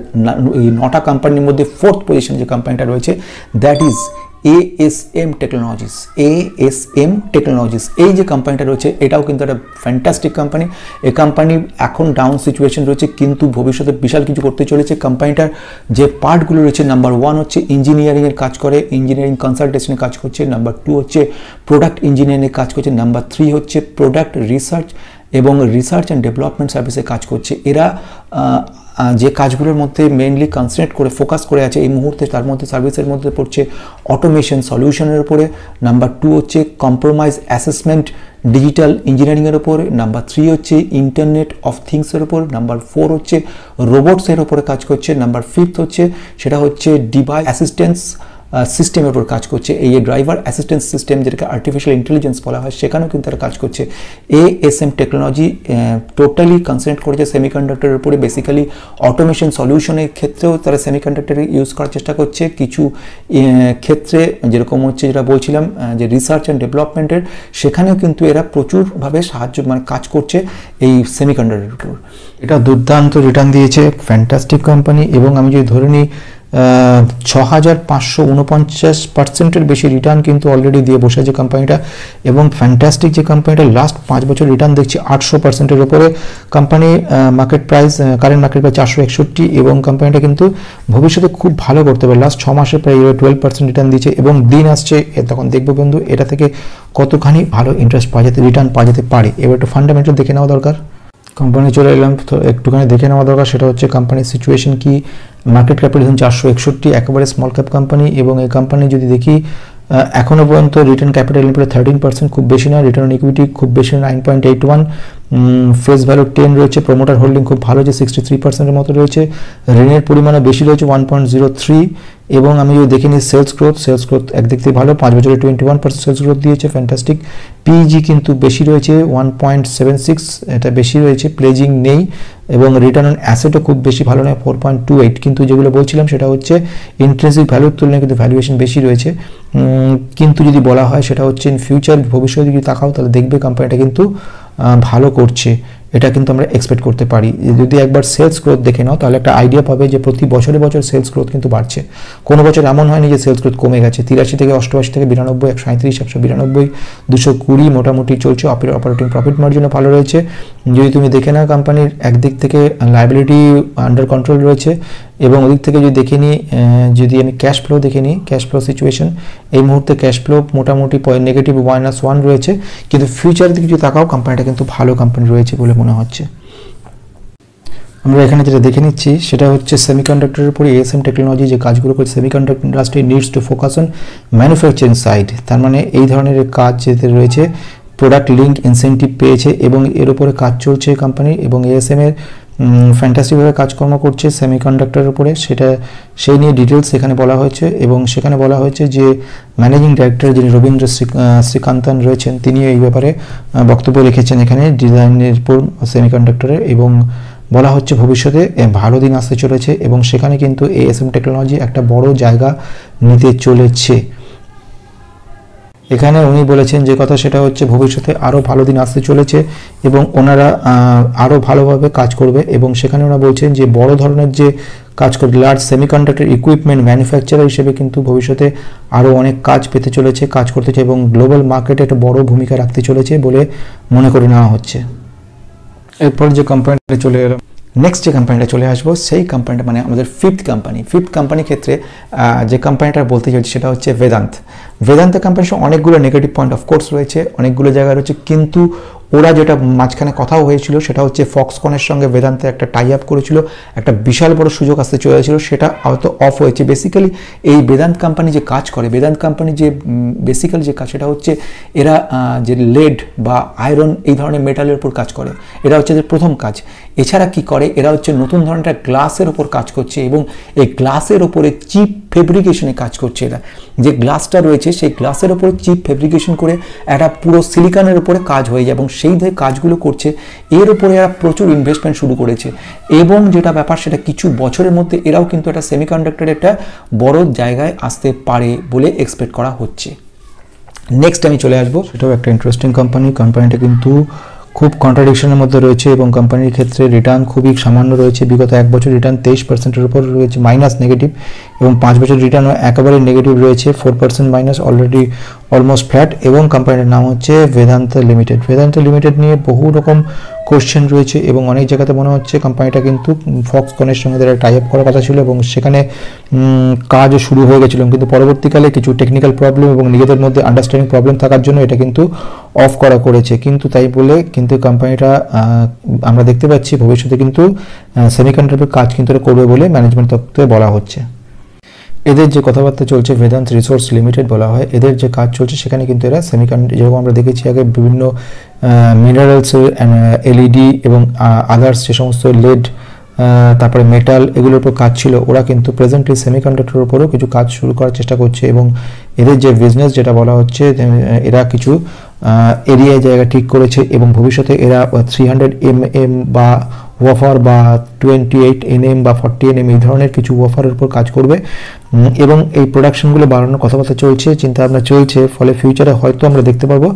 এই 9টা কোম্পানির মধ্যে 4th পজিশন যে কোম্পানিটা রয়েছে, that is ASM technologies. ASM technologies এই যে কোম্পানিটা রয়েছে এটাও কিন্তু একটা ফ্যান্টাস্টিক কোম্পানি। এই কোম্পানি এখন ডাউন সিচুয়েশন রয়েছে কিন্তু ভবিষ্যতে বিশাল কিছু করতে চলেছে। কোম্পানিটার যে পার্টগুলো রয়েছে, নাম্বার 1 হচ্ছে ইঞ্জিনিয়ারিংয়ের কাজ করে, ইঞ্জিনিয়ারিং কনসালটেশনের কাজ করছে। নাম্বার 2 হচ্ছে প্রোডাক্ট ইঞ্জিনিয়ারিংয়ের কাজ করছে। নাম্বার 3 হচ্ছে প্রোডাক্ট রিসার্চ এবং রিসার্চ অ্যান্ড ডেভেলপমেন্ট সার্ভিসে কাজ করছে। এরা যে কাজগুলোর মধ্যে মেইনলি কনসেন্ট্রেট করে ফোকাস করে আছে এই মুহূর্তে, তার মধ্যে সার্ভিসের মধ্যে পড়ছে অটোমেশন সলিউশনের উপরে। নাম্বার 2 হচ্ছে কম্প্রোমাইজ অ্যাসেসমেন্ট ডিজিটাল ইঞ্জিনিয়ারিংয়ের উপর। নাম্বার 3 হচ্ছে ইন্টারনেট অফ থিংসের উপর। নাম্বার 4 হচ্ছে রোবটসের উপরে কাজ করছে। নাম্বার 5 হচ্ছে সেটা হচ্ছে ডিভাইস অ্যাসিস্ট্যান্স সিস্টেমের উপর কাজ করছে। এই ড্রাইভার অ্যাসিস্ট্যান্স সিস্টেম যেটাকে আর্টিফিশিয়াল ইন্টেলিজেন্স বলা হয়, সেখানেও কিন্তু তারা কাজ করছে। ASM টেকনোলজি টোটালি কনসেন্ট্রেট করেছে সেমিকন্ডাক্টরের উপরে। বেসিক্যালি অটোমেশন সলিউশনের ক্ষেত্রেও তারা সেমিকন্ডাক্টর ইউজ করার চেষ্টা করছে। কিছু ক্ষেত্রে যেরকম হচ্ছে যেটা বলছিলাম যে রিসার্চ অ্যান্ড ডেভেলপমেন্টের, সেখানেও কিন্তু এরা প্রচুরভাবে সাহায্য কাজ করছে এই সেমিকন্ডাক্টরের উপর। এটা দুর্দান্ত রিটার্ন দিয়েছে, ফ্যান্টাস্টিক কোম্পানি। এবং আমি যদি ধরে নিই 6549% বেশি রিটার্ন কিন্তু অলরেডি দিয়ে বসেছে কোম্পানিটা। এবং ফ্যান্টাস্টিক যে কোম্পানিটা লাস্ট 5 বছর রিটার্ন দেখছি 800%-এর উপরে। Company market price, current market price 461, এবং কোম্পানিটা কিন্তু ভবিষ্যতে খুব ভালো করতে পারে। লাস্ট 6 মাসে প্রায় 12% রিটার্ন দিয়েছে এবং দিন আসছে, তখন দেখবো বন্ধু এটা থেকে কতখানি ভালো ইন্টারেস্ট পাওয়া যেতে, রিটার্ন পাওয়া যেতে পারে। এবার একটু ফান্ডামেন্টাল দেখে নেওয়া দরকার। কোম্পানি চলে এলাম তো একটুখানি দেখে নেওয়া দরকার, সেটা হচ্ছে কোম্পানির সিচুয়েশন কি। মার্কেট ক্যাপিটালাইজেশন 461, একেবারে স্মল ক্যাপ কোম্পানি। এবং এই কোম্পানি যদি দেখি এখনও পর্যন্ত রিটার্ন ক্যাপিটাল এমপ্লয় 13%, খুব বেশি না। রিটার্ন অন ইকুইটি খুব বেশি, 9.81। ফেস ভ্যালু 10 রয়েছে। প্রমোটার হোল্ডিং খুব ভালো, যে 63%-এর মতো রয়েছে। ঋণের পরিমাণও বেশি রয়েছে, 1.03। এবং আমি যদি দেখে নিই সেলস গ্রোথ একদিক থেকে ভালো, 5 বছরে 21% সেলস গ্রোথ দিয়েছে, ফ্যান্টাস্টিক। পিজি কিন্তু বেশি রয়েছে, 1.76, এটা বেশি রয়েছে, প্লেজিং নেই। এবং রিটার্ন অন অ্যাসেটও খুব বেশি ভালো নয়, 4.28। কিন্তু যেগুলো বলছিলাম সেটা হচ্ছে ইন্ট্রিনসিক ভ্যালুর তুলনায় কিন্তু ভ্যালুয়েশন বেশি রয়েছে। কিন্তু যদি বলা হয় সেটা হচ্ছে ইন ফিউচার, ভবিষ্যতে যদি তাকাও তাহলে দেখবে কোম্পানিটা কিন্তু ভালো করছে, এটা কিন্তু আমরা এক্সপেক্ট করতে পারি। যদি একবার সেলস গ্রোথ দেখে নাও তাহলে একটা আইডিয়া পাবে যে প্রতি বছরে সেলস গ্রোথ কিন্তু বাড়ছে। কোনো বছর এমন হয়নি যে সেলস গ্রোথ কমে গেছে। 83 থেকে 88 থেকে 92, 137, 192, 220 মোটামুটি চলছে। অপারেটিং প্রফিট মার্জিনও ভালো রয়েছে। যদি তুমি দেখে নাও কোম্পানির একদিক থেকে লায়াবিলিটি আন্ডার কন্ট্রোল রয়েছে, এবং ওদিক থেকে যদি দেখে নিই, যদি আমি ক্যাশ ফ্লো দেখে নিই, ক্যাশ ফ্লো সিচুয়েশন এই মুহূর্তে ক্যাশ ফ্লো মোটামুটি নেগেটিভ -1 রয়েছে। কিন্তু ফিউচারের দিকে যদি তাকাও কোম্পানিটা কিন্তু ভালো কোম্পানি রয়েছে বলে মনে হচ্ছে। আমরা এখানে যেটা দেখে নিচ্ছি সেটা হচ্ছে সেমিকন্ডাক্টরের উপরে ASM টেকনোলজি যে কাজগুলো করছে। Semiconductor industry needs to focus on manufacturing side, তার মানে এই ধরনের কাজ যেতে রয়েছে। প্রোডাক্ট লিঙ্ক ইনসেন্টিভ পেয়েছে এবং এর উপরে কাজ চলছে কোম্পানি। এবং ASM এর ফ্যান্টাস্টিকভাবে কাজকর্ম করছে সেমিকন্ডাক্টরের উপরে, সেটা সেই নিয়ে ডিটেলস এখানে বলা হয়েছে। এবং সেখানে বলা হয়েছে যে ম্যানেজিং ডাইরেক্টর যিনি রবীন্দ্র শ্রীকান্তন রয়েছেন, তিনি এই ব্যাপারে বক্তব্য রেখেছেন এখানে ডিজাইনের উপর সেমিকন্ডাক্টরের। এবং বলা হচ্ছে ভবিষ্যতে ভালো দিন আসতে চলেছে এবং সেখানে কিন্তু ASM টেকনোলজি একটা বড় জায়গা নিতে চলেছে। এখানে উনি বলেছেন যে কথা, সেটা হচ্ছে ভবিষ্যতে আরও ভালো দিন আসতে চলেছে এবং ওনারা আরও ভালোভাবে কাজ করবে। এবং সেখানে ওনারা বলছেন যে বড় ধরনের যে কাজ করে লার্জ সেমিকন্ডাক্টর ইকুইপমেন্ট ম্যানুফ্যাকচারার হিসেবে কিন্তু ভবিষ্যতে আরও অনেক কাজ পেতে চলেছে, কাজ করতেছে এবং গ্লোবাল মার্কেটে একটা বড় ভূমিকা রাখতে চলেছে বলে মনে করে নেওয়া হচ্ছে। এরপর যে কোম্পানিটা চলে এলো, নেক্সট যে কোম্পানিটা চলে আসবো সেই কোম্পানিটা মানে আমাদের ফিফথ কোম্পানির ক্ষেত্রে যে কোম্পানিটা বলতে চাইছি সেটা হচ্ছে বেদান্ত কোম্পানির সঙ্গে অনেকগুলো নেগেটিভ পয়েন্ট অফকোর্স রয়েছে, অনেকগুলো জায়গা রয়েছে। কিন্তু ওরা যেটা মাঝখানে কথাও হয়েছিল সেটা হচ্ছে ফক্সকনের সঙ্গে বেদান্তে একটা টাই আপ করেছিল, একটা বিশাল বড় সুযোগ আসতে চলেছিল, সেটা হয়তো অফ হয়েছে। বেসিক্যালি এই বেদান্ত কোম্পানি যে কাজ করে, বেদান্ত কোম্পানি যে বেসিক্যালি যে কাজ সেটা হচ্ছে এরা যে লেড বা আয়রন এই ধরনের মেটালের উপর কাজ করে, এটা হচ্ছে এদের প্রথম কাজ। এছাড়া কি করে, এরা হচ্ছে নতুন ধরনের একটা গ্লাসের ওপর কাজ করছে এবং এই গ্লাসের ওপরে চিপ ফেব্রিকেশনে কাজ করছে। এরা যে গ্লাসটা রয়েছে সেই গ্লাসের ওপরে চিপ ফেব্রিকেশন করে একটা পুরো সিলিকনের উপরে কাজ হয়ে যায় এবং সেই ধরে কাজগুলো করছে। এর উপরে এরা প্রচুর ইনভেস্টমেন্ট শুরু করেছে এবং যেটা ব্যাপার সেটা কিছু বছরের মধ্যে এরাও কিন্তু একটা সেমিকন্ডাক্টরের একটা বড় জায়গায় আসতে পারে বলে এক্সপেক্ট করা হচ্ছে। নেক্সট আমি চলে আসবো, সেটাও একটা ইন্টারেস্টিং কোম্পানিটা কিন্তু খুব কন্ট্রাডিকশনের মধ্যে রয়েছে এবং কোম্পানির ক্ষেত্রে রিটার্ন খুবই সামান্য রয়েছে। বিগত 1 বছর রিটার্ন 23%-এর উপর রয়েছে, মাইনাস নেগেটিভ, এবং 5 বছর রিটার্নও একেবারে নেগেটিভ রয়েছে, 4% মাইনাস, অলরেডি অলমোস্ট ফ্ল্যাট। এবং কোম্পানির নাম হচ্ছে বেদান্ত লিমিটেড। বেদান্ত লিমিটেড নিয়ে বহু রকম কোশ্চেন রয়েছে এবং অনেক জায়গাতে মনে হচ্ছে কোম্পানিটা কিন্তু ফক্সকনের সঙ্গে তারা টাই আপ করার কথা ছিল এবং সেখানে কাজও শুরু হয়ে গেছিলো, কিন্তু পরবর্তীকালে কিছু টেকনিক্যাল প্রবলেম এবং নিজেদের মধ্যে আন্ডারস্ট্যান্ডিং প্রবলেম থাকার জন্য এটা কিন্তু অফ করা করেছে। কিন্তু তাই বলে কিন্তু কোম্পানিটা আমরা দেখতে পাচ্ছি ভবিষ্যতে কিন্তু সেমিকন্ডাক্টর কাজ কিন্তু করবে বলে ম্যানেজমেন্ট তরফে বলা হচ্ছে। এদের যে কথাবার্তা চলছে বেদান্ত রিসোর্স লিমিটেড বলা হয়, এদের যে কাজ চলছে সেখানে কিন্তু এরা সেমিকন্ডাক্টর, যেরকম আমরা দেখেছি আগে বিভিন্ন মিনারেলস, এলইডি এবং আদার্স যে সমস্ত লেড, তারপরে মেটাল, এগুলোর উপর কাজ ছিল, ওরা কিন্তু প্রেজেন্টলি সেমিকন্ডাক্টরের উপরেও কিছু কাজ শুরু করার চেষ্টা করছে। এবং এদের যে বিজনেস যেটা বলা হচ্ছে, এরা কিছু এরিয়ায় জায়গা ঠিক করেছে এবং ভবিষ্যতে এরা 300 mm বা ওয়াফার বা 28 nm বা 40 nm এই ধরনের কিছু ওয়াফারের উপর কাজ করবে এবং এই প্রোডাকশনগুলো বাড়ানোর কথাবার্তা চলছে, চিন্তাভাবনা চলছে। ফলে ফিউচারে হয়তো আমরা দেখতে পাবো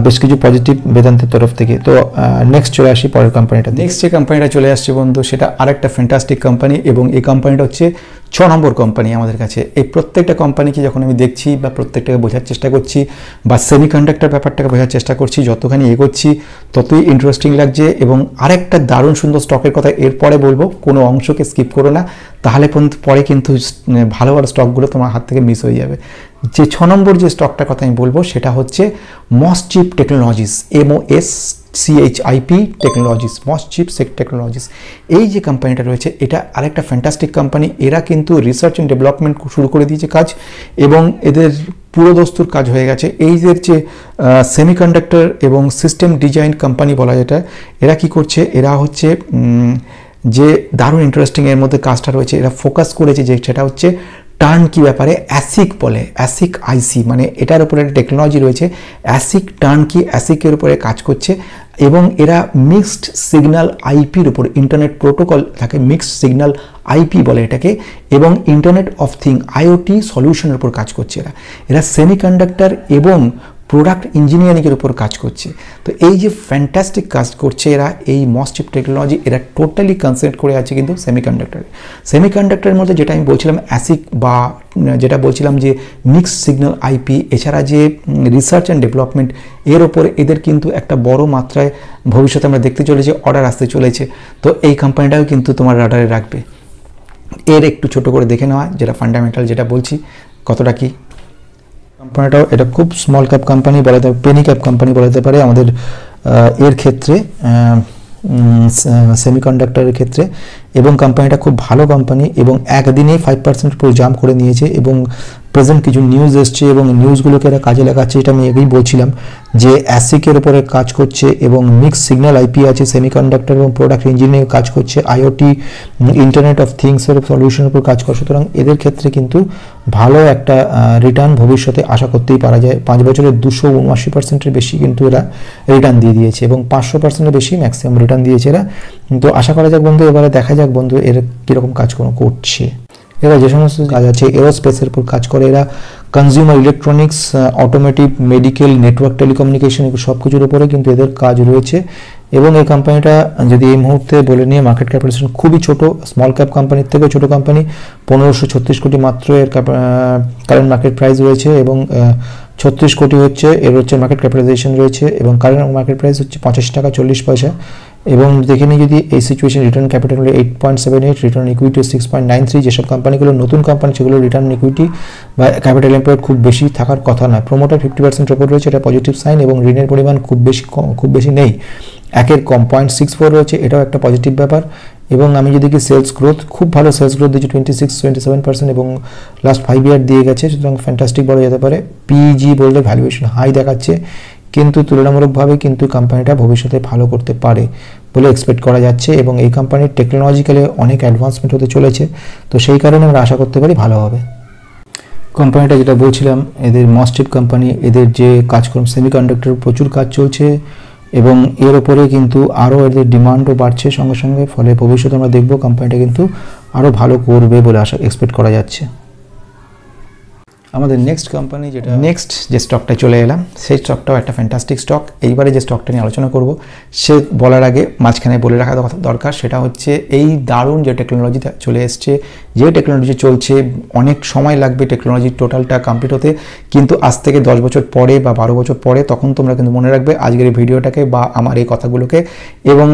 বেশ কিছু পজিটিভ বেদান্তের তরফ থেকে। তো নেক্সট চলে আসি পরের কোম্পানিটা। নেক্সট যে কোম্পানিটা চলে আসছে বন্ধু, সেটা আরেকটা ফ্যান্টাস্টিক কোম্পানি এবং এই কোম্পানিটা হচ্ছে 6 নম্বর কোম্পানি আমাদের কাছে। এই প্রত্যেকটা কোম্পানিকে যখন আমি দেখছি বা প্রত্যেকটাকে বোঝার চেষ্টা করছি বা সেমিকন্ডাক্টর ব্যাপারটাকে বোঝার চেষ্টা করছি, যতখানি এগোচ্ছি ততই ইন্টারেস্টিং লাগছে। এবং আরেকটা দারুণ সুন্দর স্টকের কথা এরপরে বলবো, কোনো অংশকে স্কিপ করো না, তাহলে পরে কিন্তু ভালো ভালো স্টকগুলো তোমার হাত থেকে মিস হয়ে যাবে। যে 6 নম্বর যে স্টকটার কথা আমি বলবো সেটা হচ্ছে মসচিপ টেকনোলজিস, MOSCHIP টেকনোলজিস, মসচিপ টেকনোলজিস। এই যে কোম্পানিটা রয়েছে এটা আরেকটা ফ্যান্টাস্টিক কোম্পানি। এরা কিন্তু রিসার্চ অ্যান্ড ডেভেলপমেন্ট শুরু করে দিয়েছে কাজ এবং এদের পুরো দস্তুর কাজ হয়ে গেছে। এই যে সেমিকন্ডাক্টর এবং সিস্টেম ডিজাইন কোম্পানি বলা যেটা, এরা কি করছে, এরা হচ্ছে যে দারুণ ইন্টারেস্টিং এর মধ্যে কাজটা রয়েছে, এরা ফোকাস করেছে যে সেটা হচ্ছে টার্ন কি ব্যাপারে, অ্যাসিক বলে, অ্যাসিক আইসি, মানে এটার উপরে একটা টেকনোলজি রয়েছে অ্যাসিক টার্ন কি, অ্যাসিকের উপরে কাজ করছে। এবং এরা মিক্সড সিগন্যাল আইপির উপর, ইন্টারনেট প্রোটোকল থাকে, মিক্সড সিগন্যাল আইপি বলে এটাকে, এবং ইন্টারনেট অফ থিং IoT সলিউশনের উপর কাজ করছে। এরা সেমিকন্ডাক্টর এবং প্রোডাক্ট ইঞ্জিনিয়ারিংয়ের উপর কাজ করছে। তো এই যে ফ্যান্টাস্টিক কাজ করছে এরা, এই মসচিপ টেকনোলজি, এরা টোটালি কনসেন্ট্রেট করে আছে কিন্তু সেমিকন্ডাক্টরের মধ্যে যেটা আমি বলছিলাম অ্যাসিক বা যেটা বলছিলাম যে মিক্সড সিগন্যাল আইপি, এছাড়া যে রিসার্চ অ্যান্ড ডেভেলপমেন্ট, এর ওপরে এদের কিন্তু একটা বড় মাত্রায় ভবিষ্যতে আমরা দেখতে চলেছি অর্ডার আসতে চলেছে। তো এই কোম্পানিটাও কিন্তু তোমার রাডারে রাখবে। এর একটু ছোট করে দেখে নেওয়া, যেটা ফান্ডামেন্টাল যেটা বলছি কতটা কি। কোম্পানিটাও এটা খুব স্মল ক্যাপ কোম্পানি বলা যেতে পারে, পেনি ক্যাপ কোম্পানি বলা যেতে পারে আমাদের এর ক্ষেত্রে, সেমিকন্ডাক্টরের ক্ষেত্রে। এবং কোম্পানিটা খুব ভালো কোম্পানি এবং একদিনেই 5% পুরো জাম্প করে নিয়েছে এবং প্রেজেন্ট কিছু নিউজ এসছে এবং নিউজগুলোকে এরা কাজে লাগাচ্ছে। এটা আমি আগেই বলছিলাম যে অ্যাসিকের উপরে কাজ করছে এবং মিক্স সিগন্যাল আইপি আছে, সেমিকন্ডাক্টর এবং প্রোডাক্ট ইঞ্জিনিয়ারিং কাজ করছে, IoT ইন্টারনেট অফ থিংসের সলিউশনের উপর কাজ করে। সুতরাং এদের ক্ষেত্রে কিন্তু ভালো একটা রিটার্ন ভবিষ্যতে আশা করতেই পারা যায়। 5 বছরে 279%-এর বেশি কিন্তু এরা রিটার্ন দিয়ে দিয়েছে এবং 500%-এর বেশি ম্যাক্সিমাম রিটার্ন দিয়েছে এরা। তো আশা করা যাক বন্ধু, এবারে দেখা যাক বন্ধু এর কীরকম কাজ করছে। এরা যে সমস্ত কাজ আছে এরোস্পেসের উপর কাজ করে, এরা consumer electronics, automotive, medical, network, telecommunication, এগুলো সব কিছুর উপরে কিন্তু এদের কাজ রয়েছে। এবং এই কোম্পানিটা যদি এই মুহূর্তে বলে নিয়ে মার্কেট ক্যাপিটালাইজেশন খুবই ছোট, স্মল ক্যাপ কোম্পানির থেকেও ছোট কোম্পানি, 1536 কোটি মাত্র এর কারেন্ট মার্কেট প্রাইস রয়েছে এবং 36 কোটি হচ্ছে এর হচ্ছে মার্কেট ক্যাপিটালাইজেশন রয়েছে এবং কারেন্ট মার্কেট প্রাইস হচ্ছে 85 টাকা 40 পয়সা। এবং দেখে নিই যদি এই সিচুয়েশন, রিটার্ন ক্যাপিটাল হলো 8.78, রিটার্ন ইকুইটি 6.93। যেসব কোম্পানিগুলো নতুন কোম্পানি সেগুলো রিটার্ন ইকুইটি বা ক্যাপিটাল এমপ্লয়েড খুব বেশি থাকার কথা নয়। প্রোমোটার 50% ওপর রয়েছে, এটা পজিটিভ সাইন এবং ঋণের পরিমাণ খুব বেশি নেই, একের কম 0.64 রয়েছে, এটাও একটা পজিটিভ ব্যাপার। এবং আমি যদি কি সেলস গ্রোথ, খুব ভালো সেলস গ্রোথ দিয়েছে 26-27% এবং লাস্ট 5 ইয়ার দিয়ে গেছে, সুতরাং ফ্যান্টাস্টিক বলা যেতে পারে। পিজি বললে ভ্যালুয়েশন হাই দেখাচ্ছে, কিন্তু তুলনামূলকভাবে কিন্তু কোম্পানিটা ভবিষ্যতে ভালো করতে পারে বলে এক্সপেক্ট করা যাচ্ছে এবং এই কোম্পানির টেকনোলজিক্যালি অনেক অ্যাডভান্সমেন্ট হতে চলেছে। তো সেই কারণে আমরা আশা করতে পারি ভালো হবে। কোম্পানিটা যেটা বলছিলাম, এদের মসচিপ কোম্পানি, এদের যে কাজকর্ম সেমিকন্ডাক্টর প্রচুর কাজ চলছে এবং এর ওপরে কিন্তু আরও এদের ডিমান্ডও বাড়ছে সঙ্গে সঙ্গে। ফলে ভবিষ্যতে আমরা দেখব কোম্পানিটা কিন্তু আরও ভালো করবে বলে এক্সপেক্ট করা যাচ্ছে। আমাদের নেক্সট কোম্পানি যেটা নেক্সট যে স্টকটায় চলে এলাম, সেই স্টকটাও একটা ফ্যান্টাস্টিক স্টক। এইবারে যে স্টকটা নিয়ে আলোচনা করব সে বলার আগে মাঝখানে বলে রাখা দরকার, সেটা হচ্ছে এই দারুণ যে টেকনোলজি চলে এসছে, যে টেকনোলজি চলছে, অনেক সময় লাগবে টেকনোলজি টোটালটা কমপ্লিট হতে, কিন্তু আজ থেকে 10 বছর পরে বা 12 বছর পরে তখন তোমরা কিন্তু মনে রাখবে আজকের এই ভিডিওটাকে বা আমার এই কথাগুলোকে, এবং